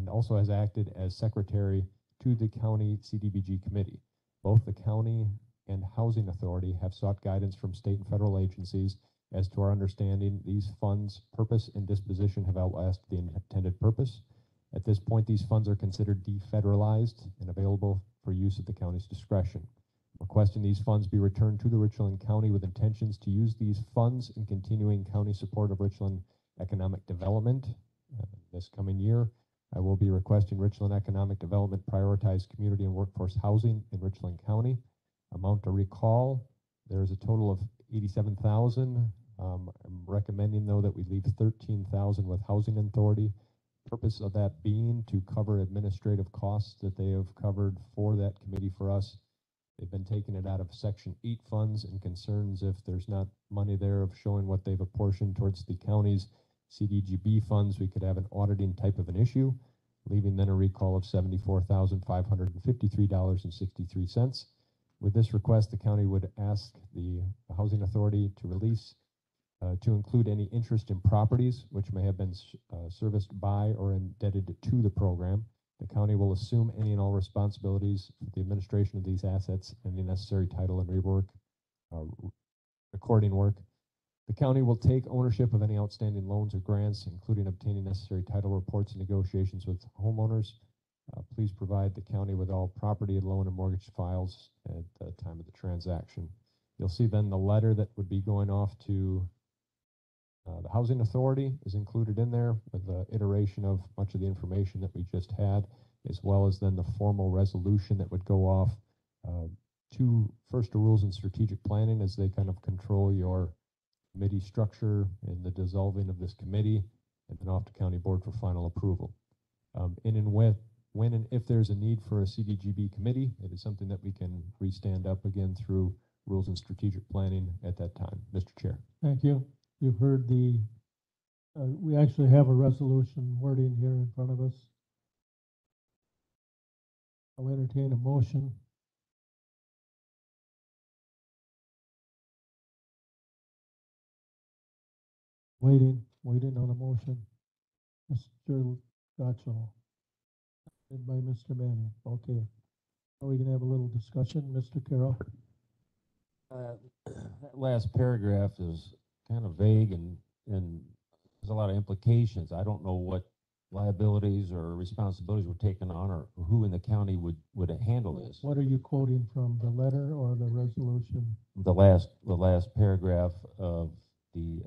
also has acted as secretary to the county CDBG committee. Both the county and Housing Authority have sought guidance from state and federal agencies as to our understanding these funds' purpose and disposition have outlasted the intended purpose. At this point, these funds are considered defederalized and available for use at the county's discretion. Requesting these funds be returned to the Richland County with intentions to use these funds in continuing county support of Richland economic development. This coming year, I will be requesting Richland Economic Development prioritize community and workforce housing in Richland County. Amount to recall, there is a total of 87,000. I'm recommending though that we leave 13,000 with Housing Authority. Purpose of that being to cover administrative costs that they have covered for that committee for us. They've been taking it out of Section 8 funds and concerns if there's not money there of showing what they've apportioned towards the county's CDGB funds, we could have an auditing type of an issue, leaving then a recall of $74,553.63. With this request, the county would ask the Housing Authority to release to include any interest in properties which may have been serviced by or indebted to the program. The county will assume any and all responsibilities for the administration of these assets and the necessary title and recording work. The county will take ownership of any outstanding loans or grants, including obtaining necessary title reports and negotiations with homeowners. Please provide the county with all property, loan, and mortgage files at the time of the transaction. You'll see then the letter that would be going off to the Housing Authority is included in there with the iteration of much of the information that we just had, as well as then the formal resolution that would go off to first to Rules and Strategic Planning as they kind of control your committee structure and the dissolving of this committee, and then off to County Board for final approval. When and if there's a need for a CDGB committee, it is something that we can restand up again through Rules and Strategic Planning at that time. Mr. Chair. Thank you. You've heard we actually have a resolution wording here in front of us. I'll entertain a motion. Waiting on a motion. Mr. Gotchall. And by Mr. Manning. Okay. Now we can have a little discussion. Mr. Carroll. That last paragraph is kind of vague and there's a lot of implications. I don't know what liabilities or responsibilities were taken on or who in the county would handle this. What are you quoting from, the letter or the resolution? The last paragraph of the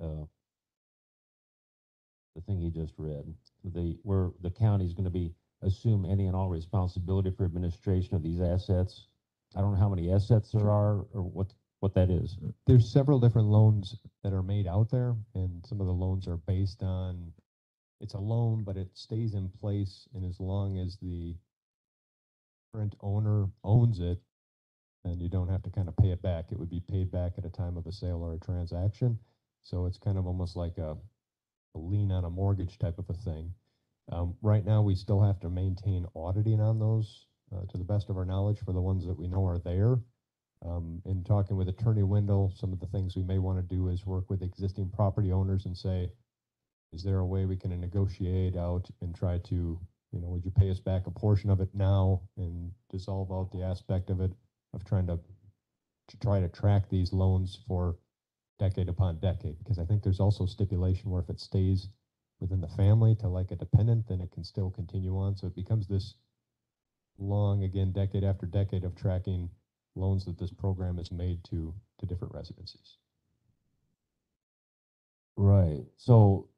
thing he just read. Where the county is going to be assume any and all responsibility for administration of these assets. I don't know how many assets there are or what that is. There's several different loans that are made out there, and some of the loans are based on, it's a loan, but it stays in place, and as long as the current owner owns it, then you don't have to kind of pay it back. It would be paid back at a time of a sale or a transaction. So it's kind of almost like a lien on a mortgage type of a thing. Right now, we still have to maintain auditing on those to the best of our knowledge for the ones that we know are there. In talking with Attorney Wendell, some of the things we may want to do is work with existing property owners and say, is there a way we can negotiate out and try to would you pay us back a portion of it now and dissolve out the aspect of it of trying to try to track these loans for decade upon decade? Because I think there's also stipulation where if it stays within the family to like a dependent, then it can still continue on. So it becomes this long, again, decade after decade of tracking loans that this program has made to different residencies. Right. So,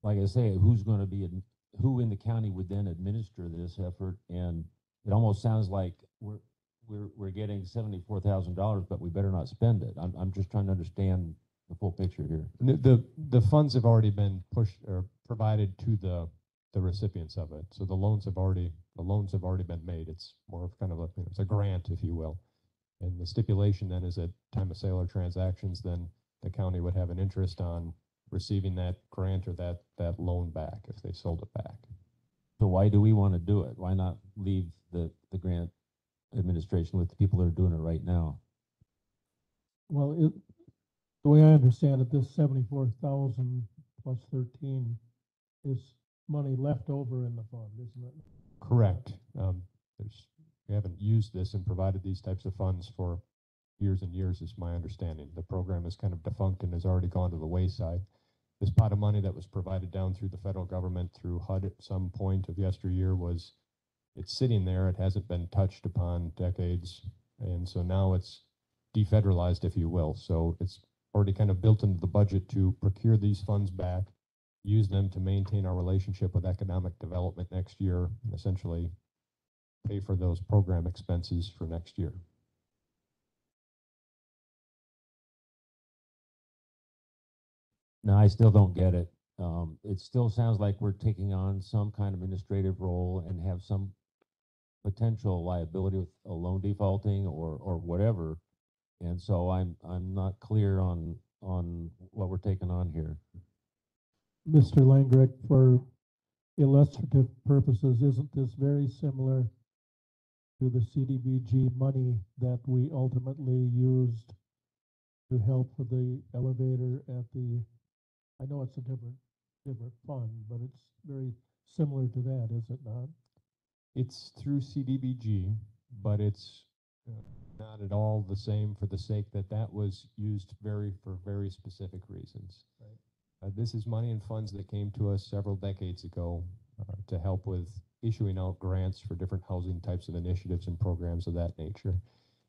like I say, who in the county would then administer this effort? And it almost sounds like we're getting $74,000, but we better not spend it. I'm just trying to understand the full picture here. The funds have already been pushed or provided to the recipients of it. So the loans have already been made. It's more of kind of it's a grant, if you will. And the stipulation then is at time of sale or transactions, then the county would have an interest on receiving that grant or that loan back if they sold it back. So why do we want to do it? Why not leave the grant administration with the people that are doing it right now? Well, the way I understand it, this 74,000 plus 13 is money left over in the fund, isn't it? Correct. We haven't used this and provided these types of funds for years and years, is my understanding. The program is kind of defunct and has already gone to the wayside. This pot of money that was provided down through the federal government through HUD at some point of yesteryear it's sitting there. It hasn't been touched upon decades. And so now it's defederalized, if you will. So it's already kind of built into the budget to procure these funds back, use them to maintain our relationship with economic development next year, and essentially pay for those program expenses for next year. No, I still don't get it. It still sounds like we're taking on some kind of administrative role and have some potential liability with a loan defaulting or whatever. And so I'm not clear on what we're taking on here. Mr. Langrick, for illustrative purposes, isn't this very similar to the CDBG money that we ultimately used to help with the elevator at I know it's a different fund, but it's very similar to that, is it not? It's through CDBG, but it's not at all the same for the sake that was used for very specific reasons. Right. This is money and funds that came to us several decades ago to help with issuing out grants for different housing types of initiatives and programs of that nature.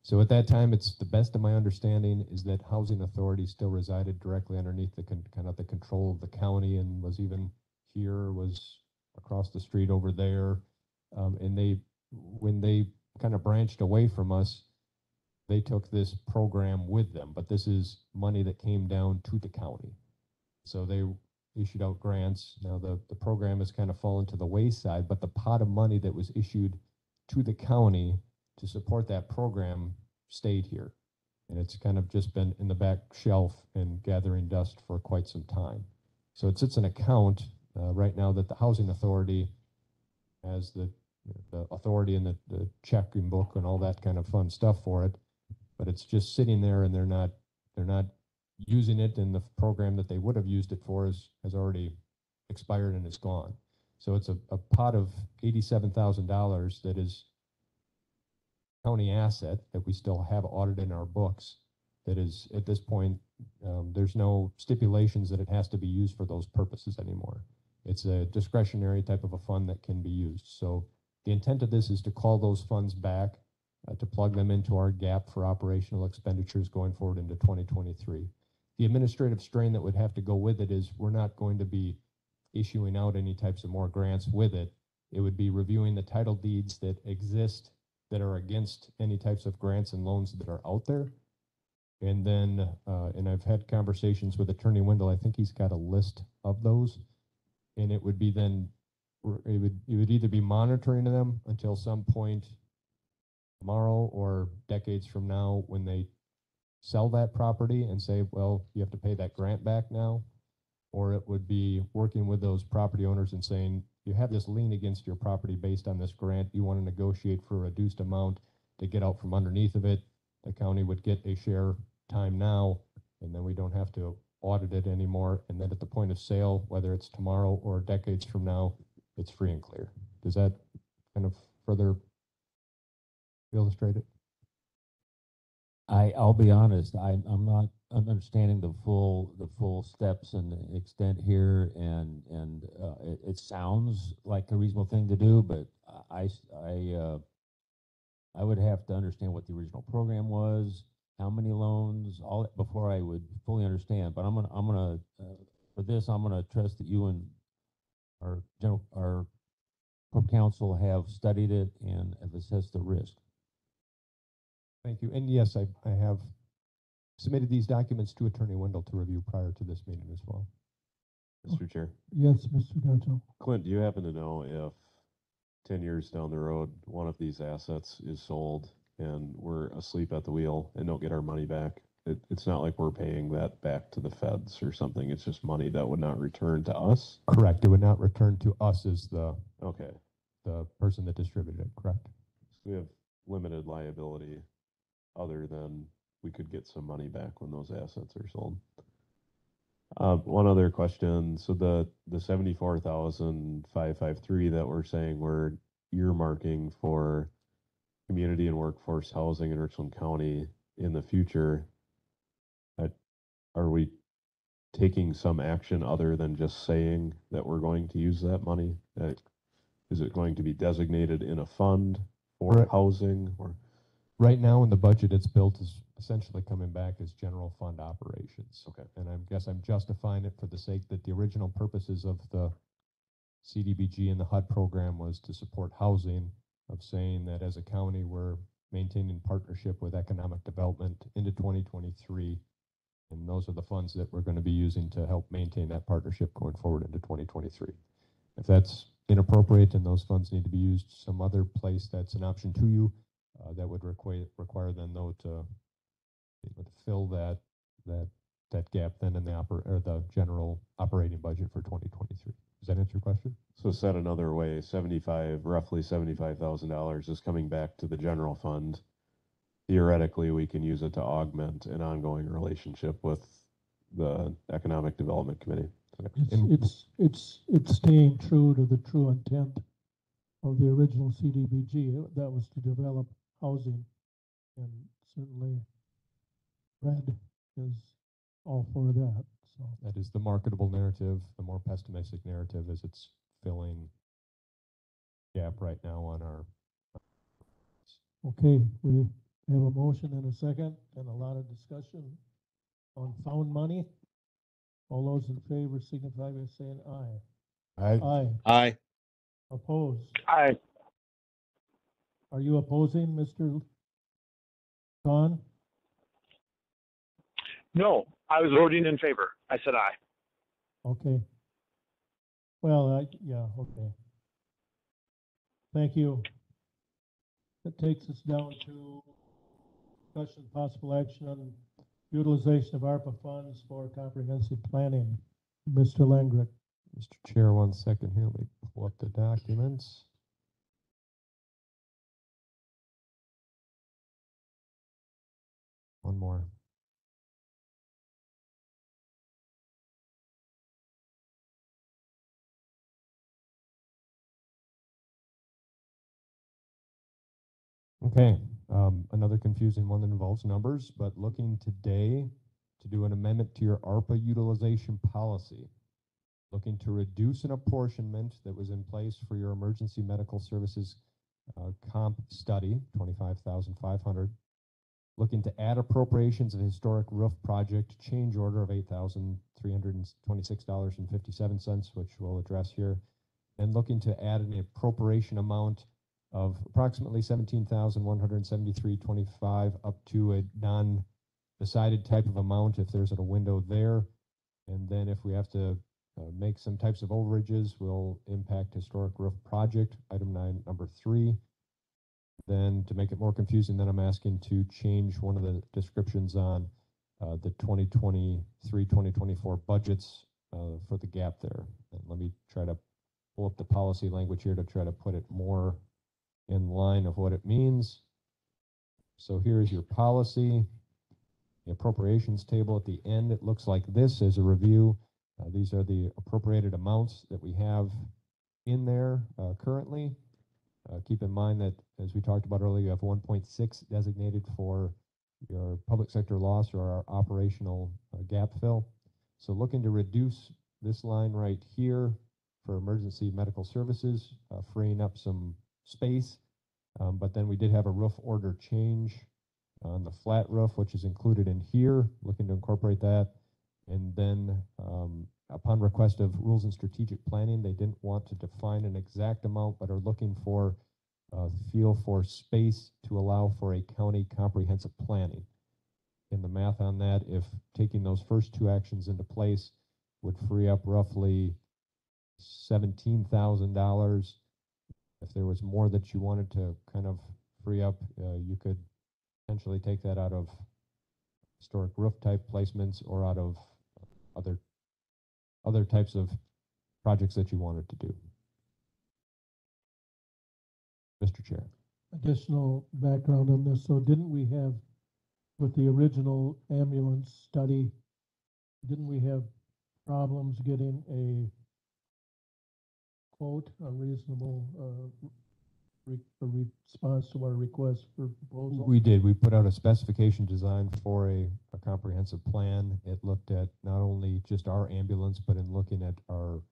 So at that time, it's the best of my understanding is that housing authority still resided directly underneath the kind of the control of the county, and was even here, was across the street over there. And when they kind of branched away from us, they took this program with them. But this is money that came down to the county. So they issued out grants. Now the program has kind of fallen to the wayside, but the pot of money that was issued to the county to support that program stayed here. And it's kind of just been in the back shelf and gathering dust for quite some time. So it sits an account right now that the housing authority has the authority and the checking book and all that kind of fun stuff for it. But it's just sitting there, and they're not using it, and the program that they would have used it for has already expired and is gone. So it's a pot of $87,000 that is county asset that we still have audited in our books. That is, at this point, there's no stipulations that it has to be used for those purposes anymore. It's a discretionary type of a fund that can be used. So the intent of this is to call those funds back, to plug them into our gap for operational expenditures going forward into 2023. The administrative strain that would have to go with it is we're not going to be issuing out any types of more grants with it. It would be reviewing the title deeds that exist that are against any types of grants and loans that are out there. And then, and I've had conversations with Attorney Wendell. I think he's got a list of those. And it would be then, it would either be monitoring them until some point tomorrow or decades from now when they sell that property and say, well, you have to pay that grant back now. Or it would be working with those property owners and saying, you have this lien against your property based on this grant. You want to negotiate for a reduced amount to get out from underneath of it. The county would get a share time now, and then we don't have to audit it anymore. And then at the point of sale, whether it's tomorrow or decades from now, it's free and clear. Does that kind of further illustrate it? I'll be honest, I'm not understanding the full steps and the extent here, and it sounds like a reasonable thing to do, but I would have to understand what the original program was, how many loans, all that before I would fully understand. But I'm gonna for this, I'm gonna trust that you and our corp counsel have studied it and have assessed the risk. Thank you. And yes, I have submitted these documents to Attorney Wendell to review prior to this meeting as well. Mr. Chair. Yes, Mr. Gatto. Clint, do you happen to know if 10 years down the road, one of these assets is sold and we're asleep at the wheel and don't get our money back? It's not like we're paying that back to the feds or something. It's just money that would not return to us? Correct. It would not return to us as the Okay. person that distributed it, correct? So we have limited liability other than we could get some money back when those assets are sold. One other question. So the 74,553 that we're saying we're earmarking for community and workforce housing in Richland County in the future, are we taking some action other than just saying that we're going to use that money? Is it going to be designated in a fund for Correct. housing or? Right now in the budget, it's built as essentially coming back as general fund operations. Okay. And I guess I'm justifying it for the sake that the original purposes of the CDBG and the HUD program was to support housing, of saying that as a county, we're maintaining partnership with economic development into 2023. And those are the funds that we're going to be using to help maintain that partnership going forward into 2023. If that's inappropriate and those funds need to be used some other place, that's an option to you. That would require then though to fill that gap then in the general operating budget for 2023. Does that answer your question? So said another way, roughly $75,000 is coming back to the general fund. Theoretically, we can use it to augment an ongoing relationship with the Economic Development Committee. It's staying true to the true intent of the original CDBG. That was to develop housing, and certainly Red is all for that. So That is the marketable narrative. The more pessimistic narrative is it's filling gap right now on our. okay, we have a motion and a second and a lot of discussion on found money. All those in favor signify by saying aye. Aye. Aye. Opposed? Aye. Are you opposing, Mr. Khan? No, I was voting in favor. I said aye. Okay. Well, yeah, okay. Thank you. That takes us down to discussion possible action on utilization of ARPA funds for comprehensive planning. Mr. Langrick. Mr. Chair, 1 second here. Let me pull up the documents. One more. Okay, another confusing one that involves numbers, but looking today to do an amendment to your ARPA utilization policy. Looking to reduce an apportionment that was in place for your emergency medical services comp study, $25,500. Looking to add appropriations of historic roof project change order of $8,326.57, which we'll address here. And looking to add an appropriation amount of approximately $17,173.25 up to a non-decided type of amount if there's a window there. And then if we have to make some types of overages, will impact historic roof project, item 9, number 3. Then to make it more confusing, then I'm asking to change one of the descriptions on the 2023-2024 budgets for the gap there. And let me try to pull up the policy language here to try to put it more in line of what it means. So here's your policy, the appropriations table at the end. It looks like this as a review. These are the appropriated amounts that we have in there currently. Keep in mind that, as we talked about earlier, you have 1.6 designated for your public sector loss or our operational gap fill. So looking to reduce this line right here for emergency medical services, freeing up some space. But then we did have a roof order change on the flat roof, which is included in here, looking to incorporate that. And then upon request of rules and strategic planning, they didn't want to define an exact amount, but are looking for a feel for space to allow for a county comprehensive planning. And the math on that, if taking those first two actions into place, would free up roughly $17,000. If there was more that you wanted to kind of free up, you could potentially take that out of historic roof type placements or out of other types of projects that you wanted to do. Mr. Chair. Additional background on this. So didn't we have, with the original ambulance study, didn't we have problems getting a quote, a reasonable response to our request for proposal? We did. We put out a specification design for a comprehensive plan. It looked at not only just our ambulance, but in looking at our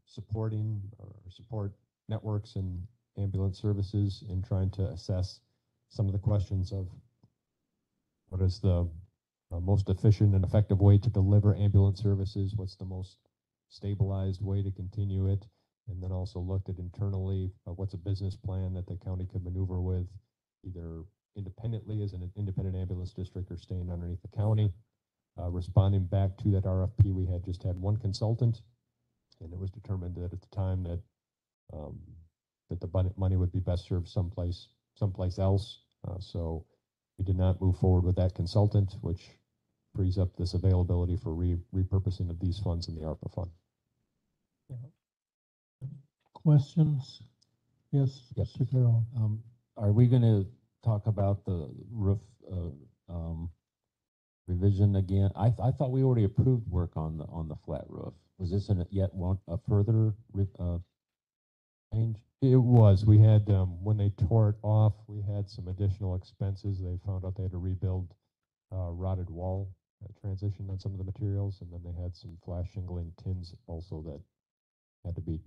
support networks and ambulance services, and trying to assess some of the questions of what is the most efficient and effective way to deliver ambulance services, what's the most stabilized way to continue it, and then also looked at internally what's a business plan that the county could maneuver with, either independently as an independent ambulance district or staying underneath the county. Responding back to that RFP, we had just had one consultant, and it was determined that at the time that that the money would be best served someplace else. So we did not move forward with that consultant, which frees up this availability for repurposing of these funds in the ARPA fund. Questions? Yes, Mr. Carroll. Are we going to talk about the roof revision again? I thought we already approved work on the flat roof. Was this a further change? It was. We had, when they tore it off, we had some additional expenses. They found out they had to rebuild rotted wall transition on some of the materials, and then they had some flash shingling tins also that had to be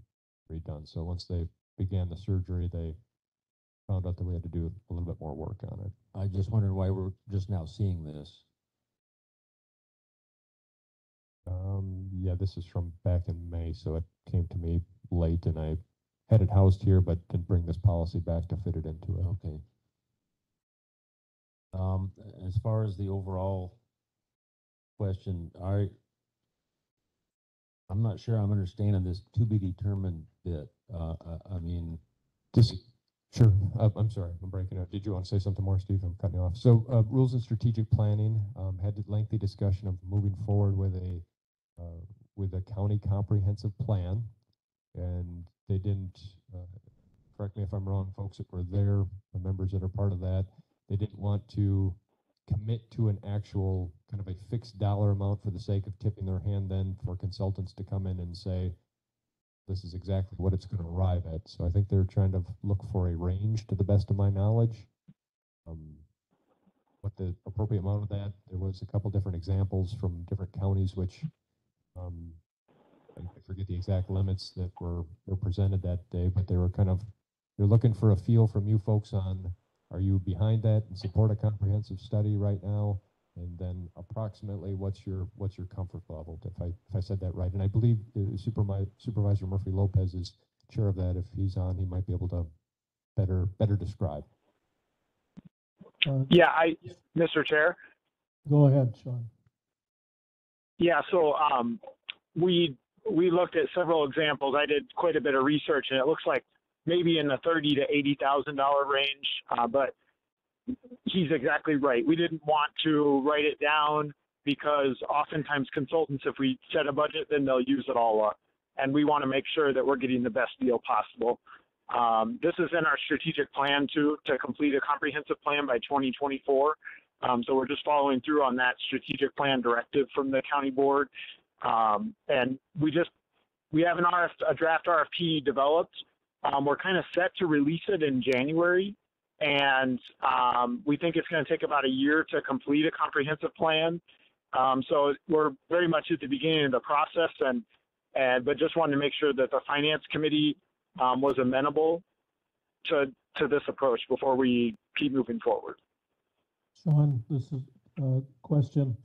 redone. So once they began the surgery, they found out that we had to do a little bit more work on it. I just wondered why we're just now seeing this. Yeah, this is from back in May, so it came to me late, and I had it housed here, but didn't bring this policy back to fit it into it. Okay. As far as the overall question, I'm not sure I'm understanding this to be determined bit. I mean, Sure. I'm sorry, I'm breaking up. Did you want to say something more, Steve? I'm cutting you off. So rules and strategic planning had a lengthy discussion of moving forward with a county comprehensive plan, and they didn't, correct me if I'm wrong, folks that were there, the members that are part of that, they didn't want to commit to an actual kind of a fixed dollar amount for the sake of tipping their hand then for consultants to come in and say, this is exactly what it's going to arrive at. So I think they're trying to look for a range to the best of my knowledge. What the appropriate amount of that, there was a couple different examples from different counties, which I forget the exact limits that were presented that day, but they were they're looking for a feel from you folks on, are you behind that and support a comprehensive study right now? And then approximately what's your comfort level, if I said that right. And I believe Supervisor Murphy Lopez is chair of that. If he's on, he might be able to better describe. Yeah, Mr. Chair. Go ahead, Sean. Yeah, so we looked at several examples. I did quite a bit of research, and it looks like maybe in the $30,000 to $80,000 range. But he's exactly right. We didn't want to write it down because oftentimes consultants, if we set a budget, then they'll use it all up. And we want to make sure that we're getting the best deal possible. This is in our strategic plan to complete a comprehensive plan by 2024. So we're just following through on that strategic plan directive from the county board. And we we have a draft RFP developed. We're kind of set to release it in January, and we think it's going to take about a year to complete a comprehensive plan. So we're very much at the beginning of the process, but just wanted to make sure that the finance committee was amenable to this approach before we keep moving forward. Sean, this is a question.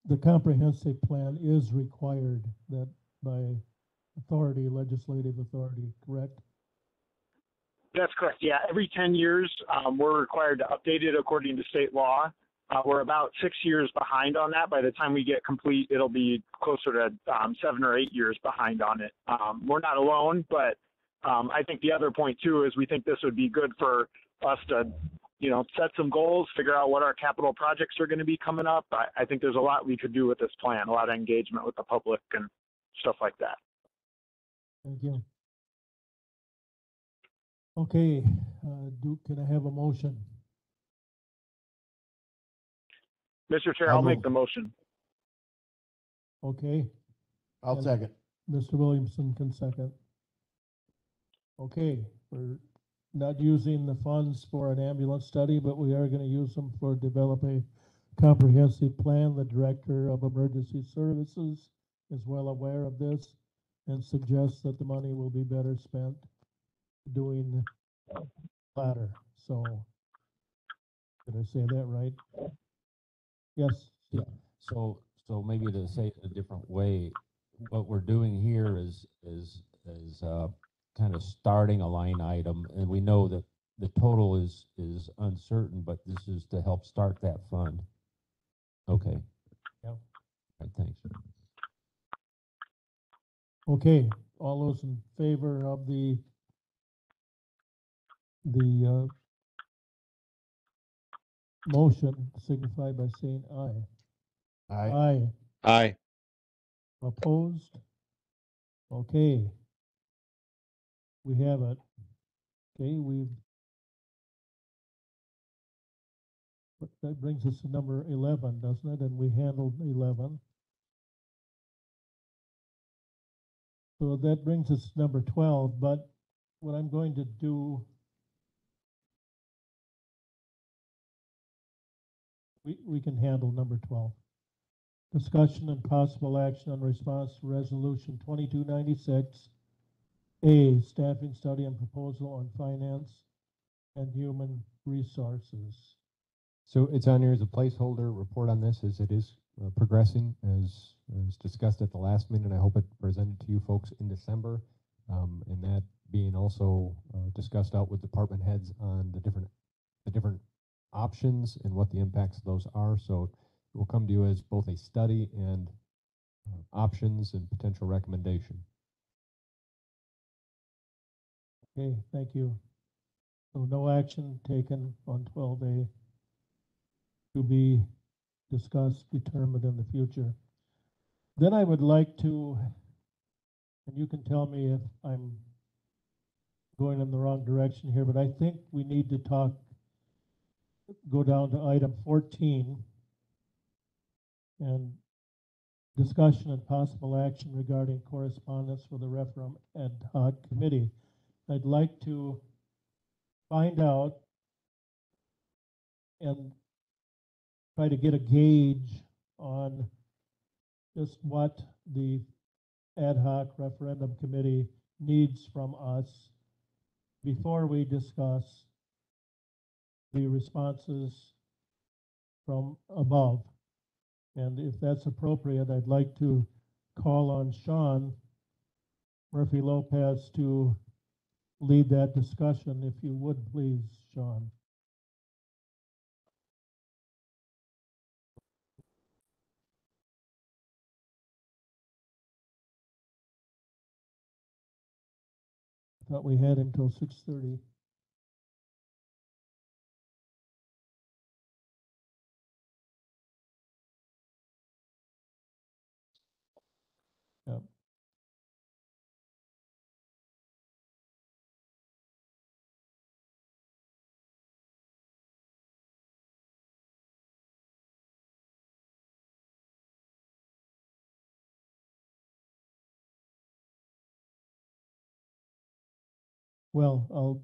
The comprehensive plan is required that by authority, legislative authority, correct? That's correct. Yeah, every 10 years, we're required to update it according to state law. We're about 6 years behind on that. By the time we get complete, it'll be closer to 7 or 8 years behind on it. We're not alone, but I think the other point too is we think this would be good for us to, set some goals, figure out what our capital projects are going to be coming up. I think there's a lot we could do with this plan, a lot of engagement with the public and stuff like that. Thank you. Okay, can I have a motion? Mr. Chair, I'll I'll make move. the motion. Okay, I'll And- second. Mr. Williamson can second. Okay, we're not using the funds for an ambulance study, but we are gonna use them for develop a comprehensive plan. The Director of Emergency Services is well aware of this and suggests that the money will be better spent doing the latter. So, did I say that right? Yes. Yeah. So maybe to say it a different way, what we're doing here is kind of starting a line item, and we know that the total is uncertain, but this is to help start that fund. Okay. Yeah. All right, thanks. Okay, all those in favor of the motion signify by saying aye. Aye. Aye. Opposed? Okay. We have it. Okay, that brings us to number 11, doesn't it? And we handled 11. So that brings us to number 12, but what I'm going to do, we can handle number 12. Discussion and possible action on response to resolution 2296. A, staffing study and proposal on finance and human resources. So it's on here as a placeholder report on this as it is progressing as discussed at the last meeting. I hope it presented to you folks in December. And that being also discussed out with department heads on the different options and what the impacts of those are. So it will come to you as both a study and options and potential recommendation. Okay, thank you. So no action taken on 12A to be discussed, determined in the future. Then I would like to, and you can tell me if I'm going in the wrong direction here, but I think we need to go down to item 14 and discussion and possible action regarding correspondence with the referendum ad hoc committee. I'd like to find out and try to get a gauge on just what the ad hoc referendum committee needs from us before we discuss the responses from above. And if that's appropriate, I'd like to call on Sean Murphy Lopez to lead that discussion, if you would please, Sean. Thought we had him till 6:30. Yep. Well,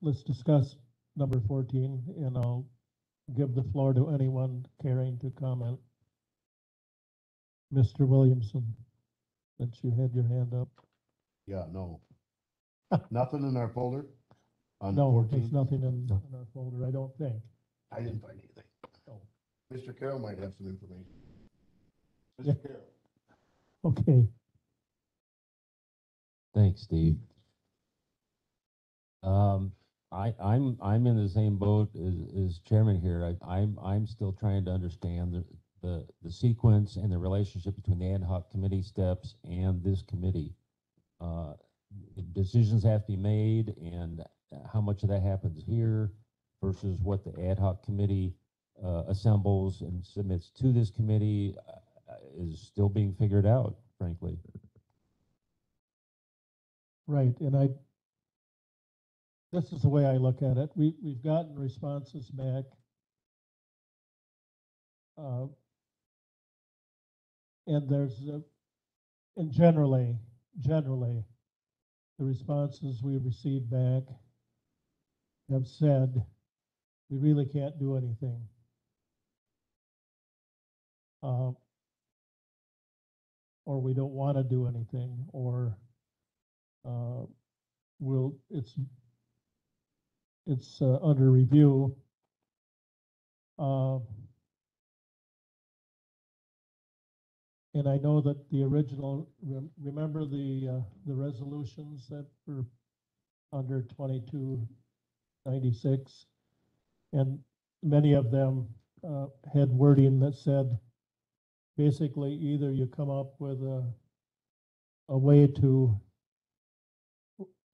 let's discuss number 14, and I'll give the floor to anyone caring to comment. Mr. Williamson, since you had your hand up. Yeah, no. Nothing in our folder on No, 14? there's nothing in our folder, I don't think. I didn't find anything. No. Mr. Carroll might have some information. Yeah. Mr. Carroll. Okay, Thanks, Steve. I'm in the same boat as chairman here. I'm still trying to understand the sequence and the relationship between the ad hoc committee steps and this committee. Decisions have to be made, and how much of that happens here versus what the ad hoc committee assembles and submits to this committee is still being figured out, frankly. right, and this is the way I look at it. We've gotten responses back. And and generally, the responses we received back have said, we really can't do anything. Or we don't want to do anything, or it's under review. And I know that the original, remember the resolutions that were under 2296, and many of them had wording that said, basically, either you come up with a way to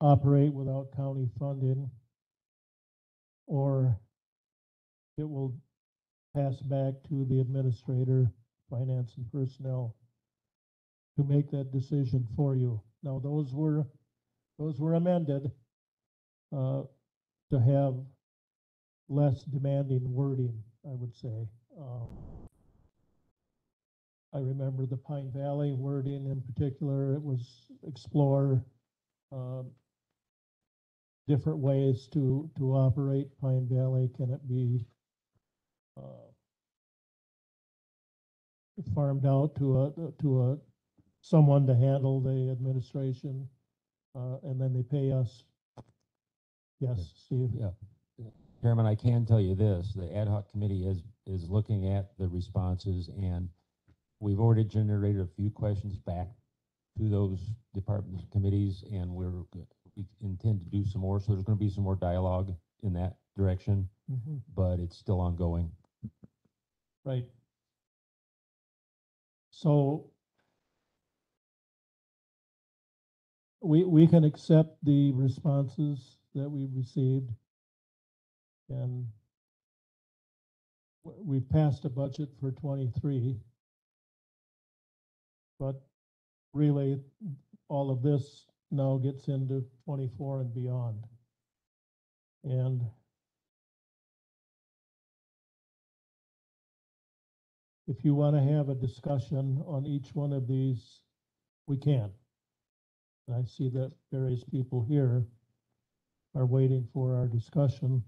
operate without county funding, or it will pass back to the administrator, finance and personnel to make that decision for you. Now, those were amended to have less demanding wording, I would say. I remember the Pine Valley wording in particular. It was explore different ways to operate Pine Valley. Can it be farmed out to someone to handle the administration, and then they pay us? Yes, Steve. Yeah. Chairman, I can tell you this, the ad hoc committee is looking at the responses, and we've already generated a few questions back to those departments, committees, and we intend to do some more. So there's going to be some more dialogue in that direction, but it's still ongoing. Right. So we can accept the responses that we received, and we've passed a budget for 23, but really all of this now gets into 24 and beyond. And if you want to have a discussion on each one of these, we can. And I see that various people here are waiting for our discussion.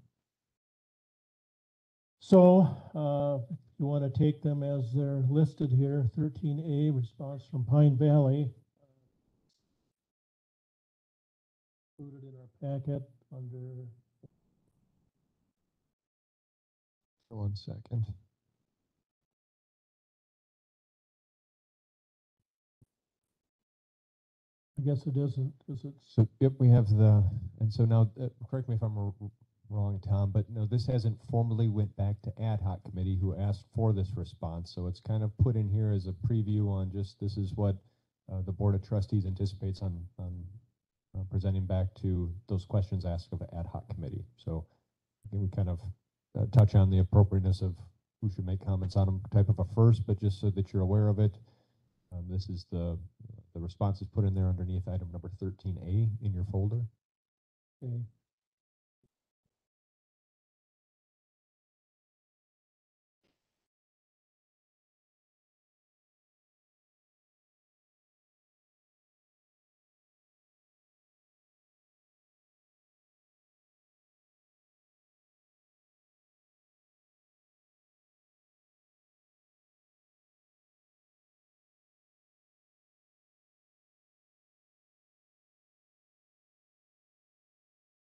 So if you want to take them as they're listed here, 13A, response from Pine Valley, included in our packet under. One second. I guess it isn't, is it? So, yep, we have and so now, correct me if I'm wrong, Tom, but no, this hasn't formally went back to ad hoc committee who asked for this response. So it's kind of put in here as a preview on just, this is what the Board of Trustees anticipates on presenting back to those questions asked of the ad hoc committee. So again, we kind of touch on the appropriateness of who should make comments on them type of a first, but just so that you're aware of it, this is the response is put in there underneath item number 13A in your folder. Okay.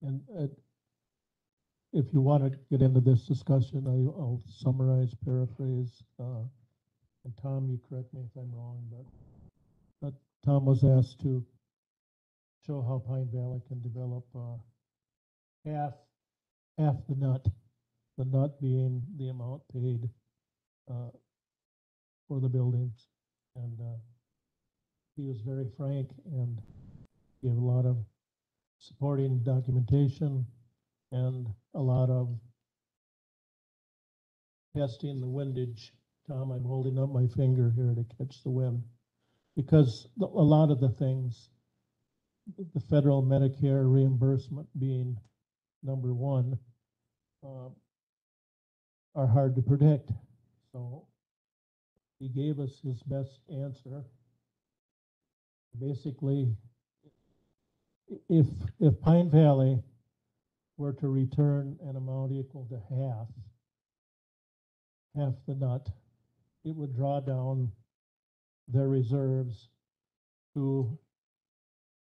And if you want to get into this discussion, I'll summarize, paraphrase, and Tom, you correct me if I'm wrong, but Tom was asked to show how Pine Valley can develop half the nut being the amount paid for the buildings. And he was very frank and gave a lot of supporting documentation and a lot of testing the windage. Tom, I'm holding up my finger here to catch the wind, because a lot of the things, the federal Medicare reimbursement being number one, are hard to predict. So he gave us his best answer. Basically, if Pine Valley were to return an amount equal to half the nut, it would draw down their reserves to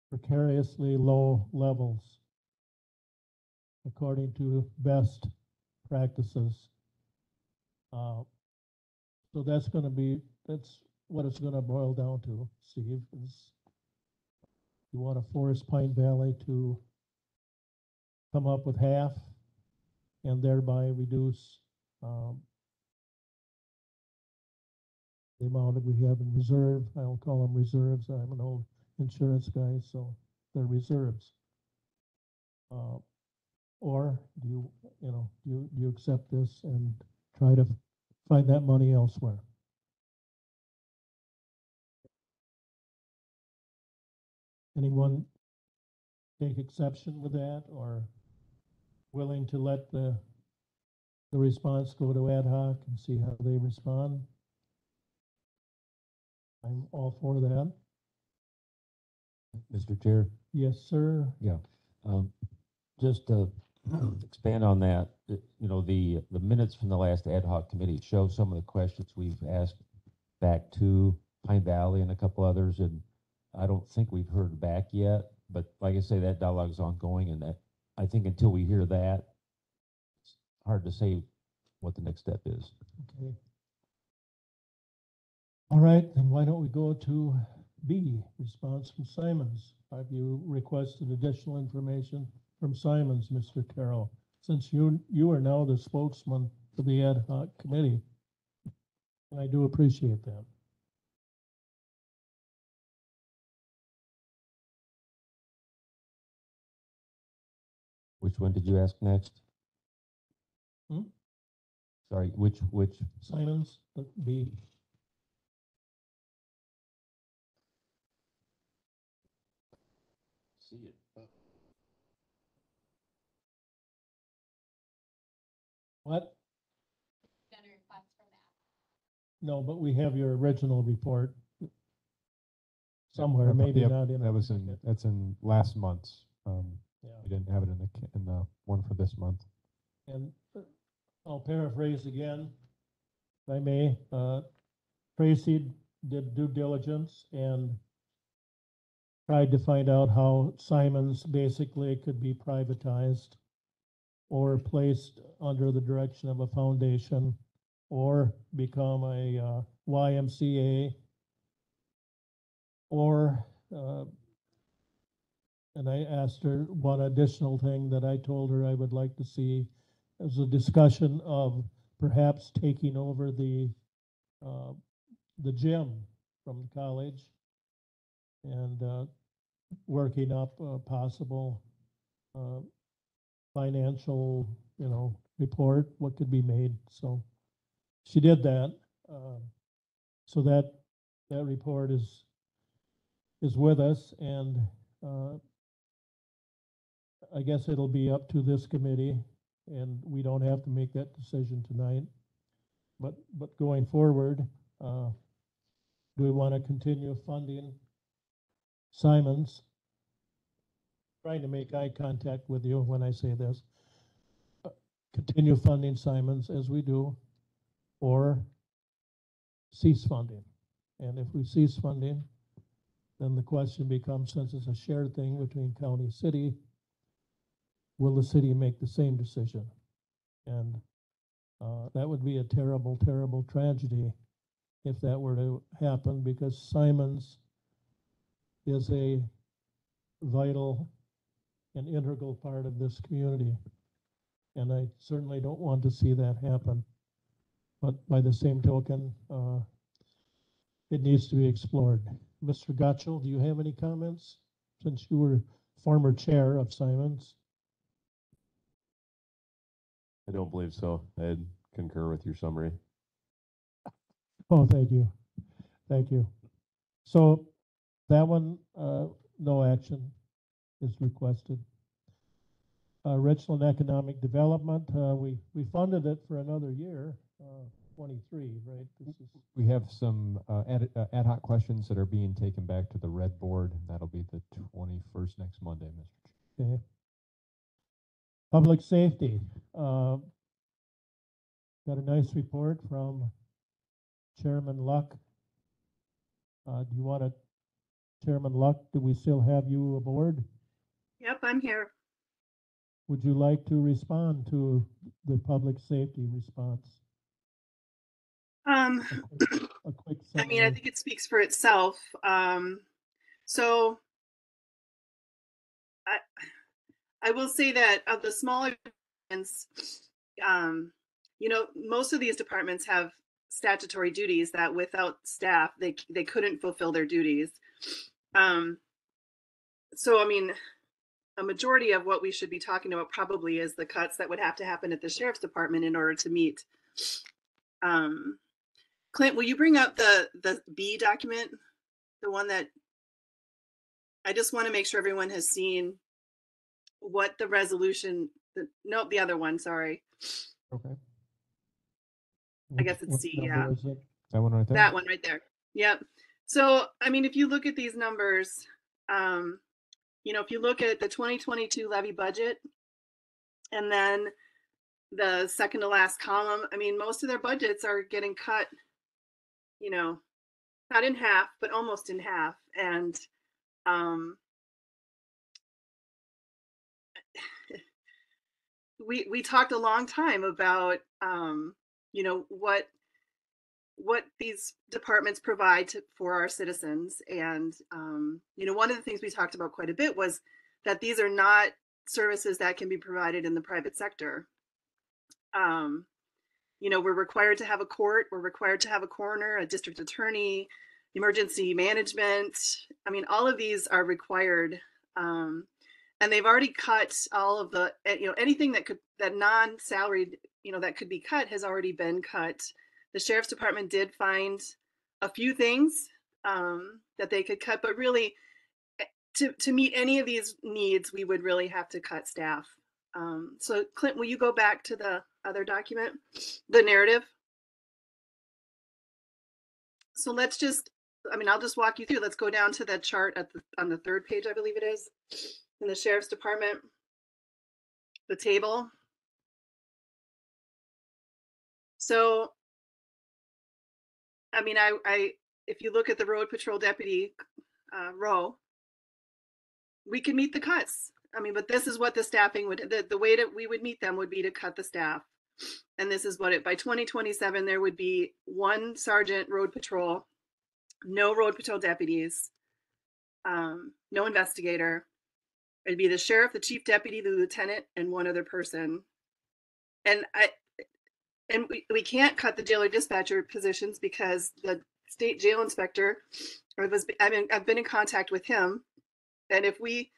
precariously low levels, according to best practices. So that's what it's going to boil down to, Steve, is you want to force Pine Valley to come up with half and thereby reduce the amount that we have in reserve. I don't call them reserves. I'm an old insurance guy, so they're reserves. Or do you accept this and try to find that money elsewhere? Anyone take exception with that, or willing to let the response go to ad hoc and see how they respond? I'm all for that. Mr. Chair, Yes, sir. just to expand on that, the minutes from the last ad hoc committee show some of the questions we've asked back to Pine Valley and a couple others, and I don't think we've heard back yet. But like I say, that dialogue is ongoing, and that I think until we hear that, it's hard to say what the next step is. Okay. All right, then why don't we go to B, response from Simons. Have you requested additional information from Simons, Mr. Carroll? Since you are now the spokesman for the ad hoc committee, and I do appreciate that. Which one did you ask next? Sorry, which? Simons, B. See it. What? No, but we have your original report somewhere, maybe Yep, not in. that's in last month's. Yeah. We didn't have it in the one for this month. And I'll paraphrase again, if I may. Tracy did due diligence and tried to find out how Simons basically could be privatized or placed under the direction of a foundation or become a YMCA or and I asked her one additional thing that I told her I would like to see as a discussion of perhaps taking over the gym from the college and working up a possible financial, report, what could be made. So she did that. So that report is with us, and I guess it'll be up to this committee, and we don't have to make that decision tonight. But going forward, do we want to continue funding Simons? Trying to make eye contact with you when I say this. Continue funding Simons as we do, or cease funding. And if we cease funding, then the question becomes, since it's a shared thing between county, city, will the city make the same decision? And that would be a terrible, terrible tragedy if that were to happen, because Simons is a vital and integral part of this community. And I certainly don't want to see that happen. But by the same token, it needs to be explored. Mr. Gotchel, do you have any comments? Since you were former chair of Simons. I don't believe so. I'd concur with your summary. Oh, thank you. Thank you. So that one, no action is requested. Richland Economic Development, we funded it for another year, 23, right? This is, We have some ad hoc questions that are being taken back to the red board. That'll be the 21st next Monday, Mr. Chair. okay. Public safety. Got a nice report from Chairman Luck. Do you want to, Chairman Luck, do we still have you aboard? Yep, I'm here. Would you like to respond to the public safety response? Um, A quick I summary. mean, I think it speaks for itself. So I will say that of the smaller departments, you know, most of these departments have statutory duties that without staff, they couldn't fulfill their duties. So, I mean, a majority of what we should be talking about probably is the cuts that would have to happen at the sheriff's department in order to meet. Clint, will you bring up the B document? The one that I just want to make sure everyone has seen what the resolution, nope, the other one, sorry. Okay. I guess it's What C, number yeah. is it? That one right there? That one right there. Yep. So, I mean, if you look at these numbers, you know, if you look at the 2022 levy budget and then the second to last column, I mean, most of their budgets are getting cut, you know, not in half, but almost in half. And we talked a long time about, you know, what these departments provide for our citizens. And, you know, one of the things we talked about quite a bit was that these are not services that can be provided in the private sector. You know, we're required to have a court, we're required to have a coroner, a district attorney, emergency management. I mean, all of these are required. And they've already cut all of the, you know, anything that non-salaried, you know, that could be cut has already been cut. The sheriff's department did find a few things that they could cut, but really to meet any of these needs, we would really have to cut staff. So Clint, will you go back to the other document, the narrative? So let's just, I mean, I'll just walk you through. Let's go down to that chart on the third page, I believe it is, in the sheriff's department, the table. So, I mean, if you look at the road patrol deputy row, we can meet the cuts. I mean, but this is what the staffing would, the way that we would meet them would be to cut the staff. And this is what it, by 2027, there would be one sergeant road patrol, no road patrol deputies, no investigator. It'd be the sheriff, the chief deputy, the lieutenant, and one other person. And we can't cut the jailer dispatcher positions because the state jail inspector, I've been in contact with him, and if we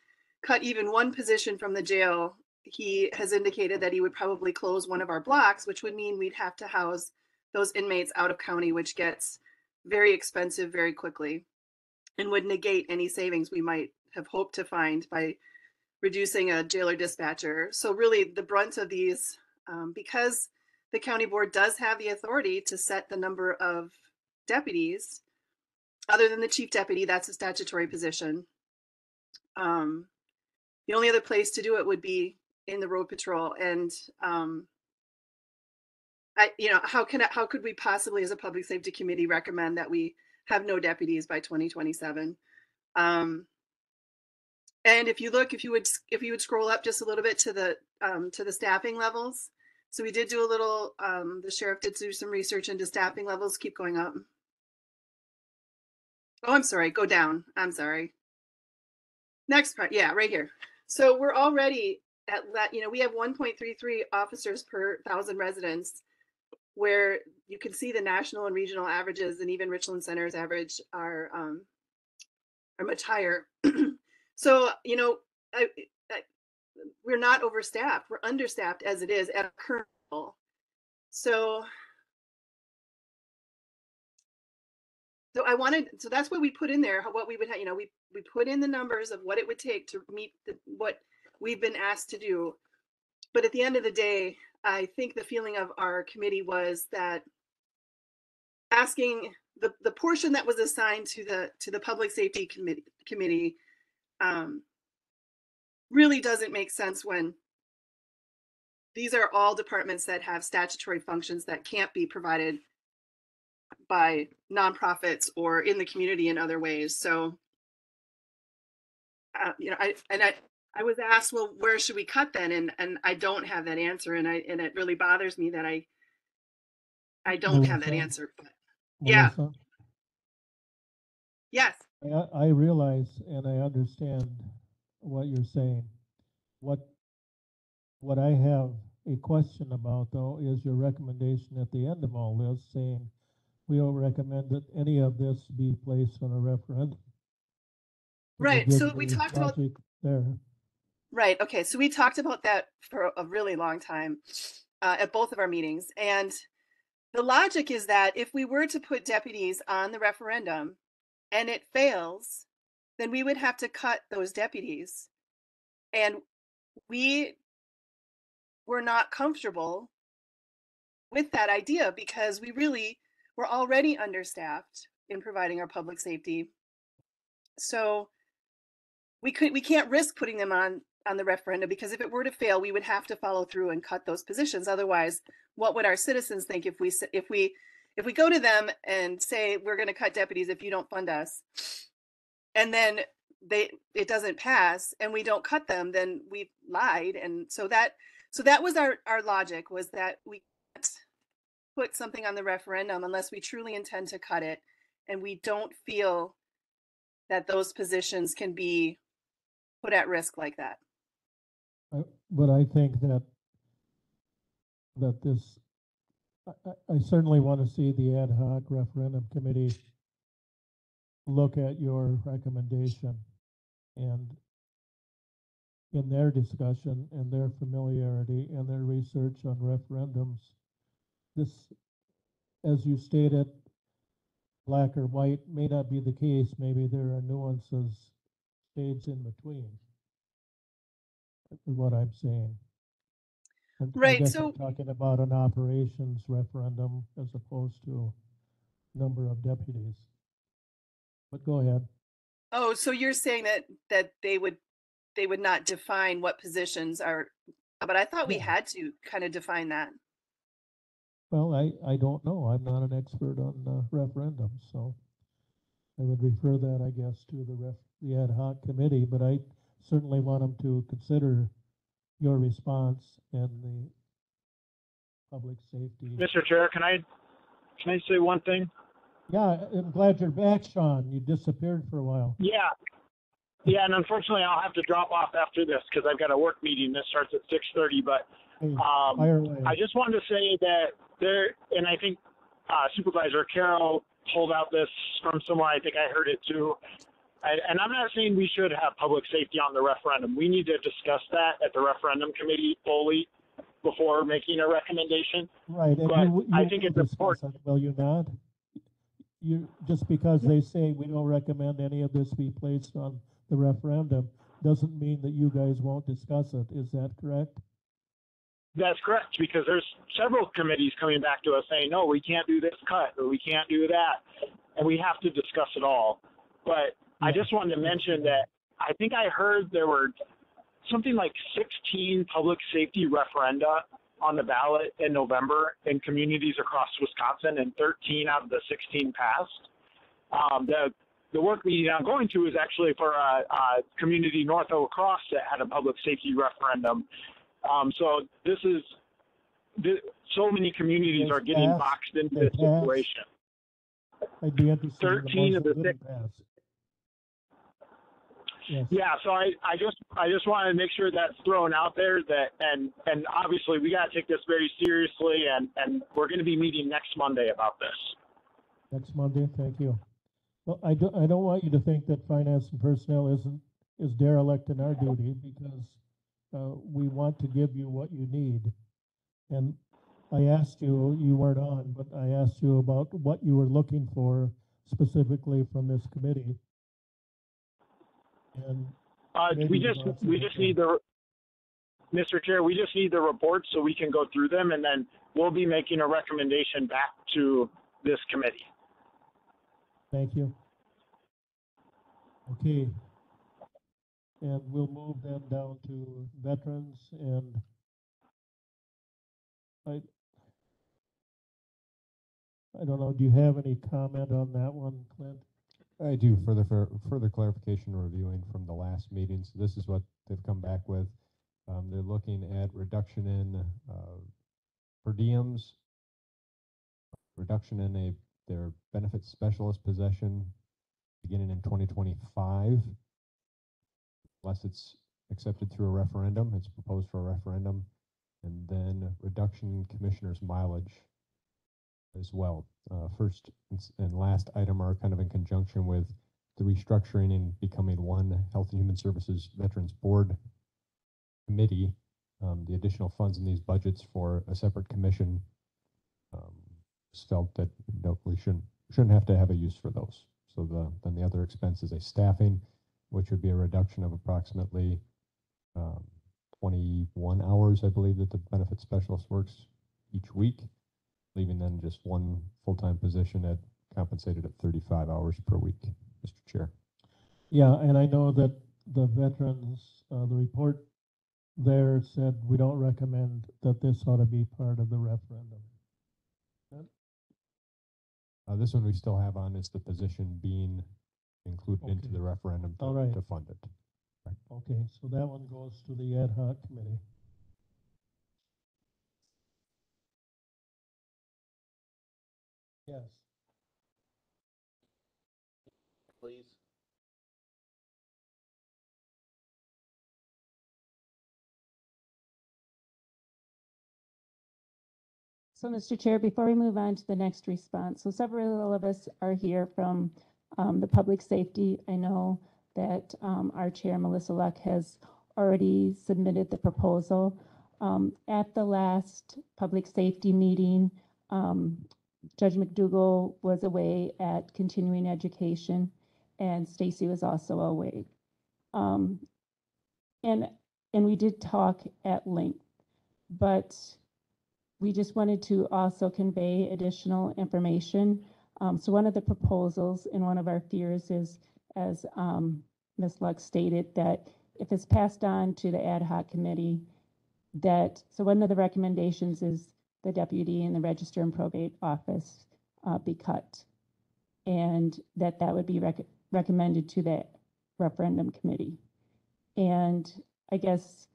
cut even one position from the jail, he has indicated that he would probably close one of our blocks, which would mean we'd have to house those inmates out of county, which gets very expensive very quickly and would negate any savings we might have hoped to find by reducing a jailer dispatcher. So really the brunt of these, because the county board does have the authority to set the number of deputies, other than the chief deputy, that's a statutory position. The only other place to do it would be in the road patrol. And you know, how could we possibly as a public safety committee recommend that we have no deputies by 2027? And if you look, if you would scroll up just a little bit to the staffing levels. So we did do a little, the sheriff did do some research into staffing levels. Keep going up. Oh, I'm sorry, go down. I'm sorry. Next part, yeah, right here. So we're already at that, you know, we have 1.33 officers per 1,000 residents, where you can see the national and regional averages, and even Richland Center's average are much higher. So, you know, we're not overstaffed. We're understaffed as it is at a current level. So so that's what we put in there, what we would have, you know, we put in the numbers of what it would take to meet what we've been asked to do. But at the end of the day, I think the feeling of our committee was that asking the portion that was assigned to the public safety committee really doesn't make sense when these are all departments that have statutory functions that can't be provided by nonprofits or in the community in other ways. So, you know, I was asked, well, where should we cut then? And I don't have that answer, and it really bothers me that I don't have that answer. But yeah, Melissa, yes, I realize and I understand what you're saying. What I have a question about, though, is your recommendation at the end of all this, saying we don't recommend that any of this be placed on a referendum. right. So we talked about there. Right. Okay. So we talked about that for a really long time at both of our meetings, and the logic is that if we were to put deputies on the referendum and it fails, then we would have to cut those deputies, and we were not comfortable with that idea because we're already understaffed in providing our public safety. So we can't risk putting them on the referendum, because if it were to fail, we would have to follow through and cut those positions. Otherwise, what would our citizens think if we go to them and say we're going to cut deputies if you don't fund us, and then it doesn't pass and we don't cut them, then we've lied. And so that was our logic, was that we can't put something on the referendum unless we truly intend to cut it, and we don't feel that those positions can be put at risk like that. But I think that this, I certainly want to see the ad hoc referendum committee look at your recommendation, and in their discussion and their familiarity and their research on referendums, this, as you stated, black or white may not be the case. Maybe there are nuances, shades in between, is what I'm saying. And I Right. guess So I'm talking about an operations referendum as opposed to number of deputies. But go ahead. oh, so you're saying that they would not define what positions are, but I thought we Yeah. had to kind of define that. Well, I don't know. I'm not an expert on referendums, so I would refer that, I guess, to the ad hoc committee, but I certainly want them to consider your response and the public safety. Mr. Chair, can I say one thing? Yeah, I'm glad you're back, Sean. You disappeared for a while. Yeah. Yeah, and unfortunately, I'll have to drop off after this because I've got a work meeting that starts at 6:30. But Hey, fire away. I just wanted to say that and I think Supervisor Carroll pulled out this from somewhere. I think I heard it too. And I'm not saying we should have public safety on the referendum. We need to discuss that at the referendum committee fully before making a recommendation. Right, and But you I think will it's discuss important. it, will you not? You, just because they say we don't recommend any of this be placed on the referendum, doesn't mean that you guys won't discuss it. Is that correct? That's correct, because there's several committees coming back to us saying, no, we can't do this cut or we can't do that. And we have to discuss it all. But I just wanted to mention that I think I heard there were something like 16 public safety referenda on the ballot in November in communities across Wisconsin, and 13 out of the 16 passed. the work meeting I'm going to is actually for a community north of La Crosse that had a public safety referendum. So this is, so many communities Yes, are getting pass. boxed into They this pass. situation. I'd be interested in the 13 ones of that the didn't pass. Yes. Yeah, so I just wanted to make sure that's thrown out there, that and obviously we got to take this very seriously, and we're going to be meeting next Monday about this. Next Monday, thank you. Well, I don't want you to think that finance and personnel is derelict in our duty, because we want to give you what you need. And I asked you, you weren't on, but I asked you about what you were looking for specifically from this committee. And We just need the, Mr. Chair, we just need the reports so we can go through them, and then we'll be making a recommendation back to this committee. Thank you. Okay. And we'll move then down to veterans, and I don't know, do you have any comment on that one, Clint? I do, further clarification reviewing from the last meeting. So this is what they've come back with. They're looking at reduction in per diems, reduction in their benefits specialist possession beginning in 2025, unless it's accepted through a referendum. It's proposed for a referendum, and then reduction in commissioner's mileage as well. First and last item are kind of in conjunction with the restructuring and becoming one Health and Human Services Veterans Board committee. The additional funds in these budgets for a separate commission felt that we shouldn't have to have a use for those. So then the other expense is a staffing, which would be a reduction of approximately 21 hours, I believe, that the benefit specialist works each week, leaving then just one full-time position compensated at 35 hours per week, Mr. Chair. Yeah, and I know that the veterans, the report there said we don't recommend that this ought to be part of the referendum. This one we still have on is the position being included into Okay. the referendum All right. to fund it. Okay, so that one goes to the ad hoc committee. Yes. Please. So, Mr. Chair, before we move on to the next response, so several of us are here from the public safety. I know that our chair, Melissa Luck, has already submitted the proposal. At the last public safety meeting, Judge McDougall was away at continuing education, and Stacy was also away. And we did talk at length, but we just wanted to also convey additional information. So one of the proposals and one of our fears is, as Ms. Luck stated, that if it's passed on to the ad hoc committee, so one of the recommendations is the deputy in the register and probate office be cut, and that would be recommended to the referendum committee. And I guess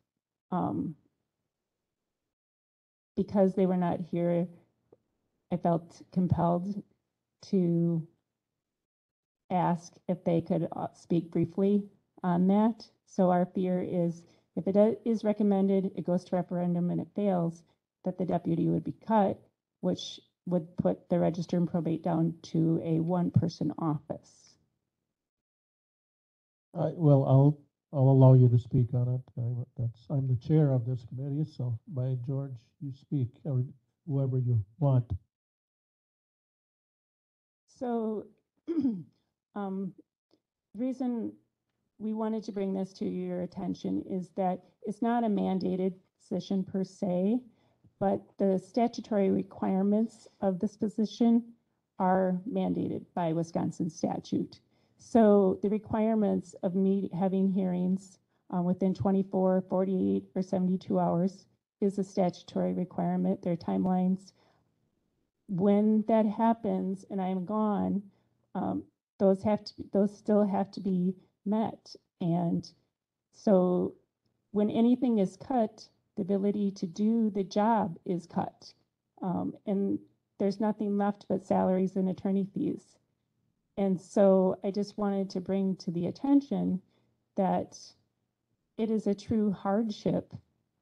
because they were not here, I felt compelled to ask if they could speak briefly on that. So our fear is, if it is recommended, it goes to referendum and it fails, that the deputy would be cut, which would put the register and probate down to a one-person office. Well, I'll allow you to speak on it. I'm the chair of this committee, so by George, you speak, or whoever you want. So the reason we wanted to bring this to your attention is that it's not a mandated position per se, but the statutory requirements of this position are mandated by Wisconsin statute. So the requirements of having hearings within 24, 48, or 72 hours is a statutory requirement. There are timelines. When that happens and I'm gone, those still have to be met. And so when anything is cut, the ability to do the job is cut. And there's nothing left but salaries and attorney fees. And so I just wanted to bring to the attention that it is a true hardship.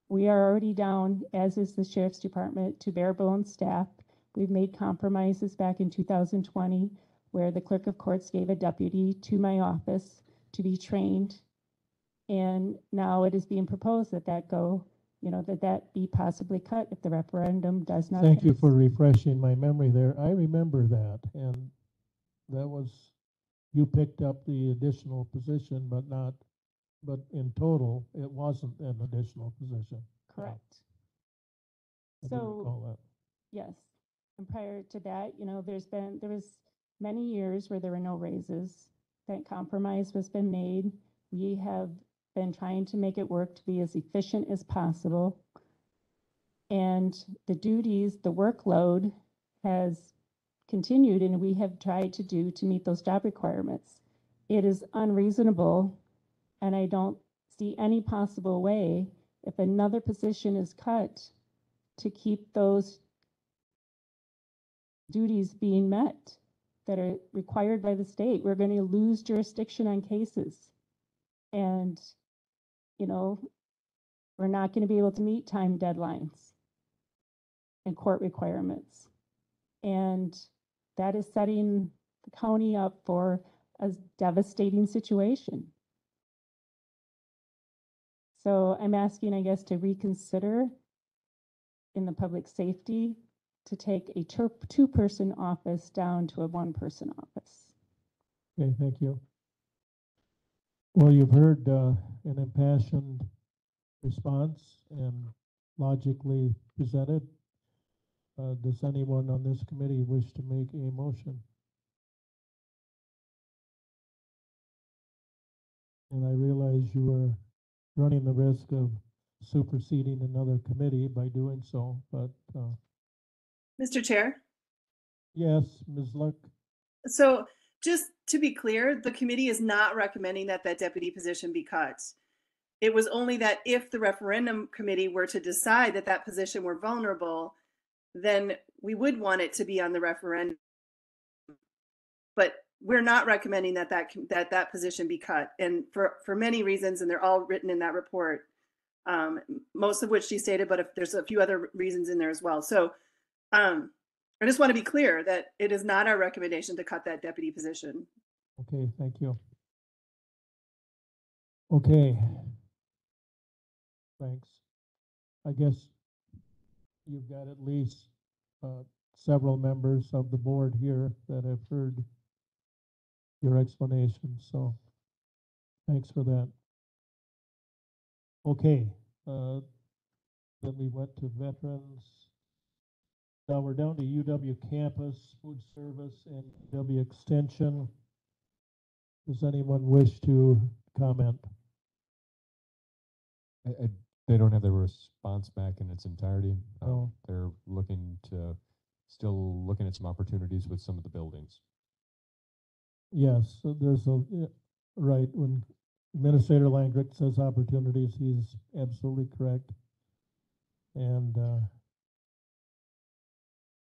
We are already down, as is the sheriff's department, to bare bones staff. We've made compromises back in 2020 where the clerk of courts gave a deputy to my office to be trained. And now it is being proposed that that be possibly cut if the referendum does not. Thank you pass. for refreshing my memory there. I remember that, and that was, you picked up the additional position, but in total, it wasn't an additional position. Correct. I do So, recall that. yes. And prior to that, there was many years where there were no raises. That compromise has been made. We have been trying to make it work to be as efficient as possible. And the duties, the workload has continued, and we have tried to meet those job requirements. It is unreasonable, and I don't see any possible way, if another position is cut, to keep those duties being met that are required by the state. We're going to lose jurisdiction on cases. And, we're not going to be able to meet time deadlines and court requirements. And that is setting the county up for a devastating situation. So I'm asking, I guess, to reconsider in the public safety to take a two-person office down to a one-person office. Okay, thank you. Well, you've heard an impassioned response and logically presented. Does anyone on this committee wish to make a motion? And I realize you are running the risk of superseding another committee by doing so, but Mr. Chair, yes, Ms. Luck. so just to be clear, the committee is not recommending that deputy position be cut. It was only that if the referendum committee were to decide that position were vulnerable, then we would want it to be on the referendum. But we're not recommending that position be cut, and for many reasons, and they're all written in that report, most of which she stated, but if there's a few other reasons in there as well. So I just want to be clear that it is not our recommendation to cut that deputy position. Okay, thank you. Okay. Thanks. I guess you've got at least several members of the board here that have heard your explanation, so thanks for that. Okay, then we went to veterans. Now we're down to UW campus, food service, and UW extension. Does anyone wish to comment? They don't have the response back in its entirety. No. They're still looking at some opportunities with some of the buildings. Yes, so there's right, when Administrator Langrick says opportunities, he's absolutely correct. And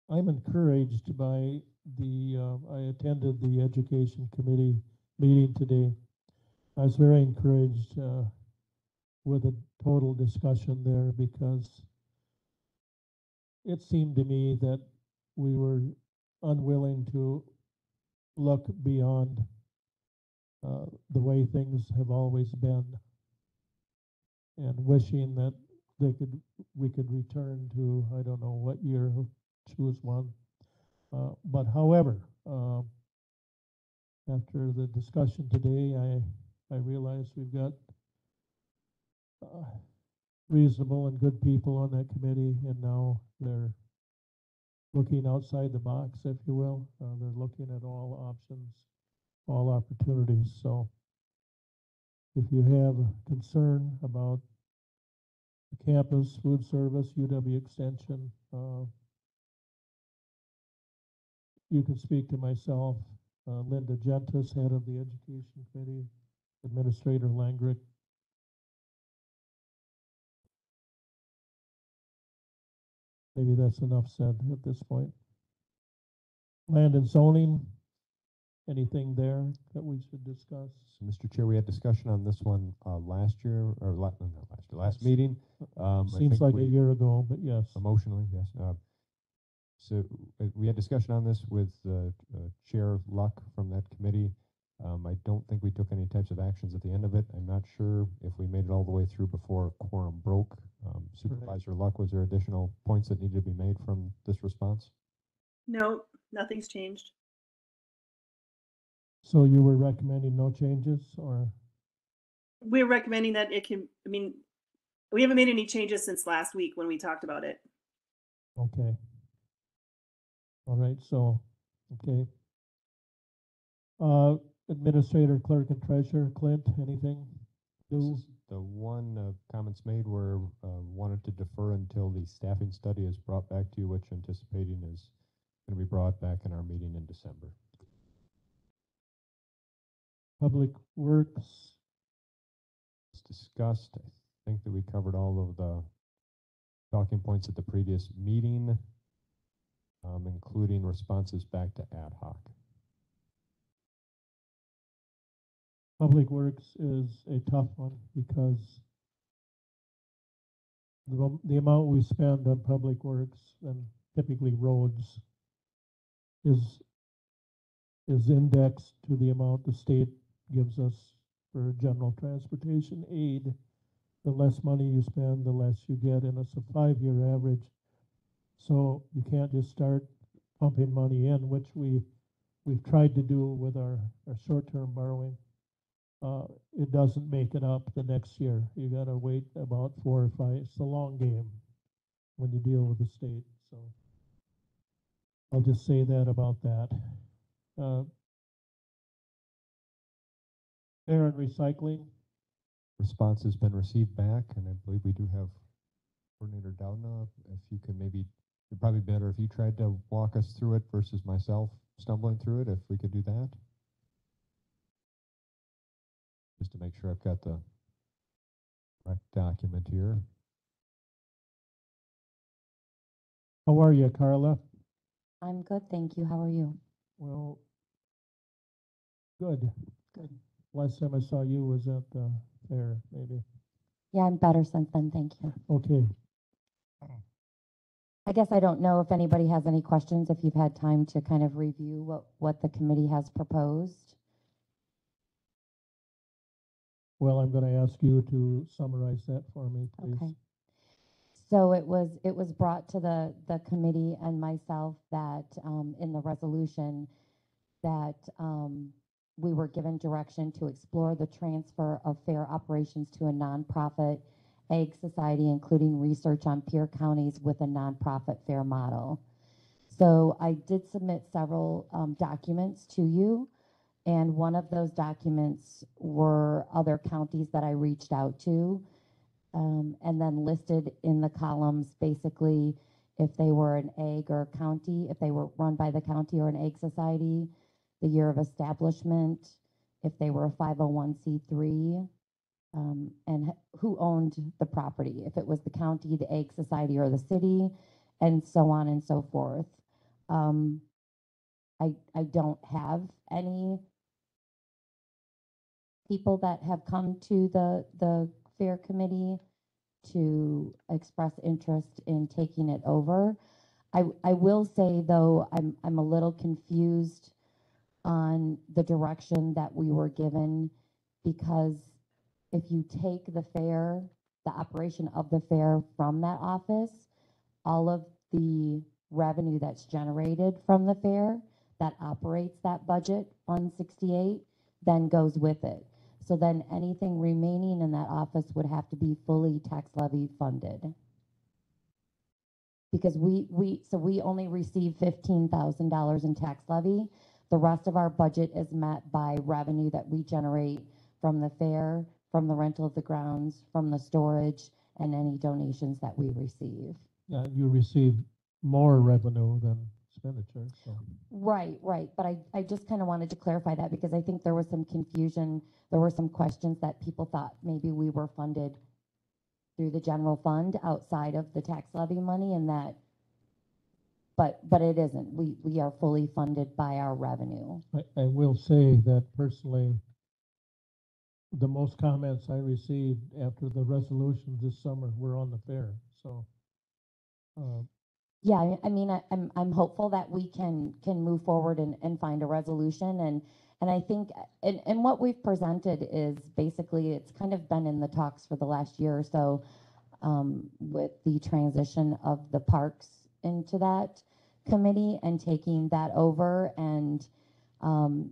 I'm encouraged by I attended the Education Committee meeting today. I was very encouraged with a total discussion there, because it seemed to me that we were unwilling to look beyond the way things have always been, and wishing that we could return to, I don't know what year, choose one. But however, after the discussion today, I realize we've got reasonable and good people on that committee, and now they're looking outside the box, if you will. They're looking at all options, all opportunities. So if you have a concern about the campus, food service, UW extension, you can speak to myself Linda Gentis, head of the Education Committee, Administrator Langrick. Maybe that's enough said at this point. Land and zoning, anything there that we should discuss? So, Mr. Chair, we had discussion on this one last year, or not last year, last meeting. I Seems think like a we- year ago, but yes. Emotionally, yes. So we had discussion on this with Chair Luck from that committee. I don't think we took any types of actions at the end of it. I'm not sure if we made it all the way through before quorum broke. Supervisor Luck, was there additional points that needed to be made from this response? No, nothing's changed. So you were recommending no changes, or? We're recommending that it can, I mean, we haven't made any changes since last week when we talked about it. Okay. All right, so, okay. Administrator, clerk, and treasurer, Clint, anything new? The one comments made were wanted to defer until the staffing study is brought back to you, which anticipating is going to be brought back in our meeting in December. Public Works, It's discussed. I think that we covered all of the talking points at the previous meeting, including responses back to ad hoc. Public Works is a tough one because the amount we spend on Public Works and typically roads is indexed to the amount the state gives us for general transportation aid. The less money you spend, the less you get, and it's a 5-year average. So you can't just start pumping money in, which we've tried to do with our short-term borrowing. It doesn't make it up the next year. You gotta wait about 4 or 5. It's a long game when you deal with the state. So I'll just say that about that. Fair and recycling. Response has been received back, and I believe we do have Coordinator Doudna. If you can maybe, it'd probably be better if you tried to walk us through it versus myself stumbling through it, if we could do that. Just to make sure I've got the correct document here. How are you, Carla? I'm good, thank you. How are you? Well, good. Good. Last time I saw you was at the fair, maybe. Yeah, I'm better since then, thank you. Okay. I guess I don't know if anybody has any questions, if you've had time to kind of review what the committee has proposed. Well, I'm going to ask you to summarize that for me, please. Okay. So it was brought to the committee and myself that in the resolution that we were given direction to explore the transfer of fair operations to a nonprofit ag society, including research on peer counties with a nonprofit fair model. So I did submit several documents to you, and one of those documents were other counties that I reached out to, and then listed in the columns basically if they were an ag or a county, if they were run by the county or an ag society, the year of establishment, if they were a 501c3, and who owned the property, if it was the county, the ag society, or the city, and so on and so forth. I don't have any people that have come to the fair committee to express interest in taking it over. I will say though, I'm a little confused on the direction that we were given, because if you take the fair, the operation of the fair from that office, all of the revenue that's generated from the fair that operates that budget, Fund 68, then goes with it. So then anything remaining in that office would have to be fully tax levy funded. Because we only receive $15,000 in tax levy. The rest of our budget is met by revenue that we generate from the fair, from the rental of the grounds, from the storage, and any donations that we receive. Yeah, you receive more revenue than expenditure, so. Right, but I just kind of wanted to clarify that because I think there was some confusion. There were some questions that people thought maybe we were funded through the general fund outside of the tax levy money and that, but it isn't. We are fully funded by our revenue. I will say that personally, the most comments I received after the resolutions this summer were on the fair, so. Yeah, I mean, I'm hopeful that we can move forward and find a resolution and I think and what we've presented is basically it's kind of been in the talks for the last year or so with the transition of the parks into that committee and taking that over and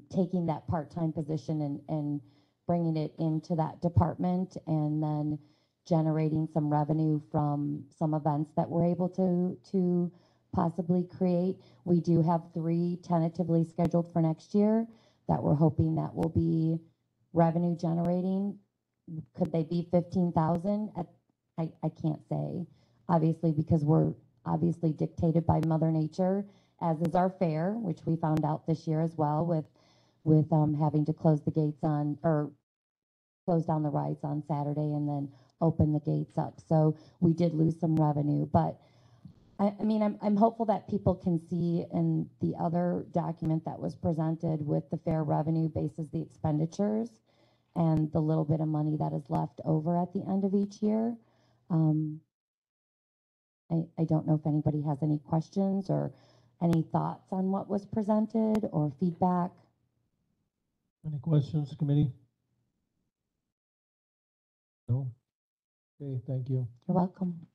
taking that part-time position and bringing it into that department and then generating some revenue from some events that we're able to possibly create. We do have 3 tentatively scheduled for next year that we're hoping that will be revenue generating. Could they be 15,000? I can't say, obviously, because we're obviously dictated by Mother Nature, as is our fair, which we found out this year as well with having to close the gates on or close down the rides on Saturday and then open the gates up. So we did lose some revenue, but I mean, I'm hopeful that people can see in the other document that was presented with the fair revenue basis the expenditures and the little bit of money that is left over at the end of each year. I don't know if anybody has any questions or any thoughts on what was presented or feedback. Any questions, committee? No? Okay, thank you. You're welcome.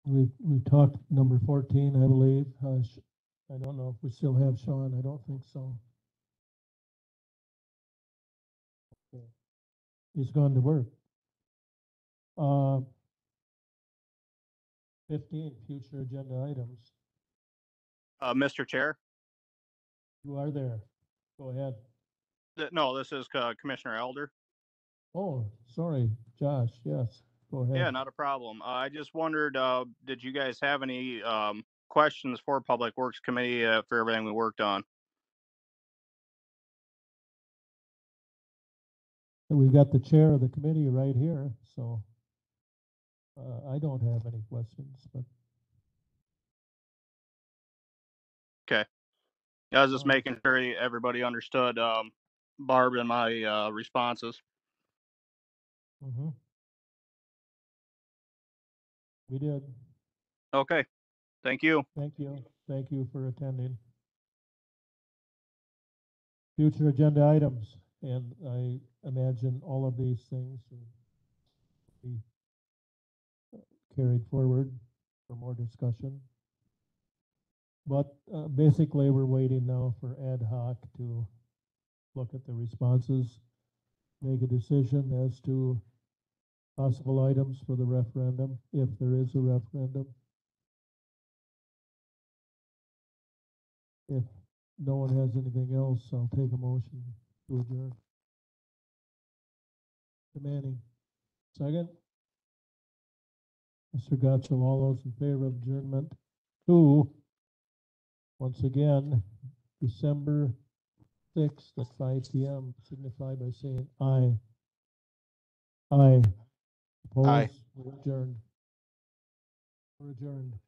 We've talked number 14, I believe. I don't know if we still have Sean. I don't think so. Okay. He's gone to work. 15, future agenda items. Mr. Chair, You are there. Go ahead. no, this is Commissioner Elder. Oh, sorry, Josh. Yes, go ahead. Yeah, not a problem. I just wondered, did you guys have any questions for Public Works Committee for everything we worked on? We've got the chair of the committee right here, so I don't have any questions, but Okay. I was just making sure everybody understood Barb and my responses. we did. Okay. Thank you. Thank you. Thank you for attending. Future agenda items, and I imagine all of these things will be carried forward for more discussion. But basically, we're waiting now for ad hoc to look at the responses, make a decision as to possible items for the referendum, if there is a referendum. If no one has anything else, I'll take a motion to adjourn. Mr. Manning, second. Mr. Gottsel, all those in favor of adjournment to, once again, December 6th at 5 p.m. signify by saying aye. Aye. Opposed? Aye. We're adjourned. We're adjourned.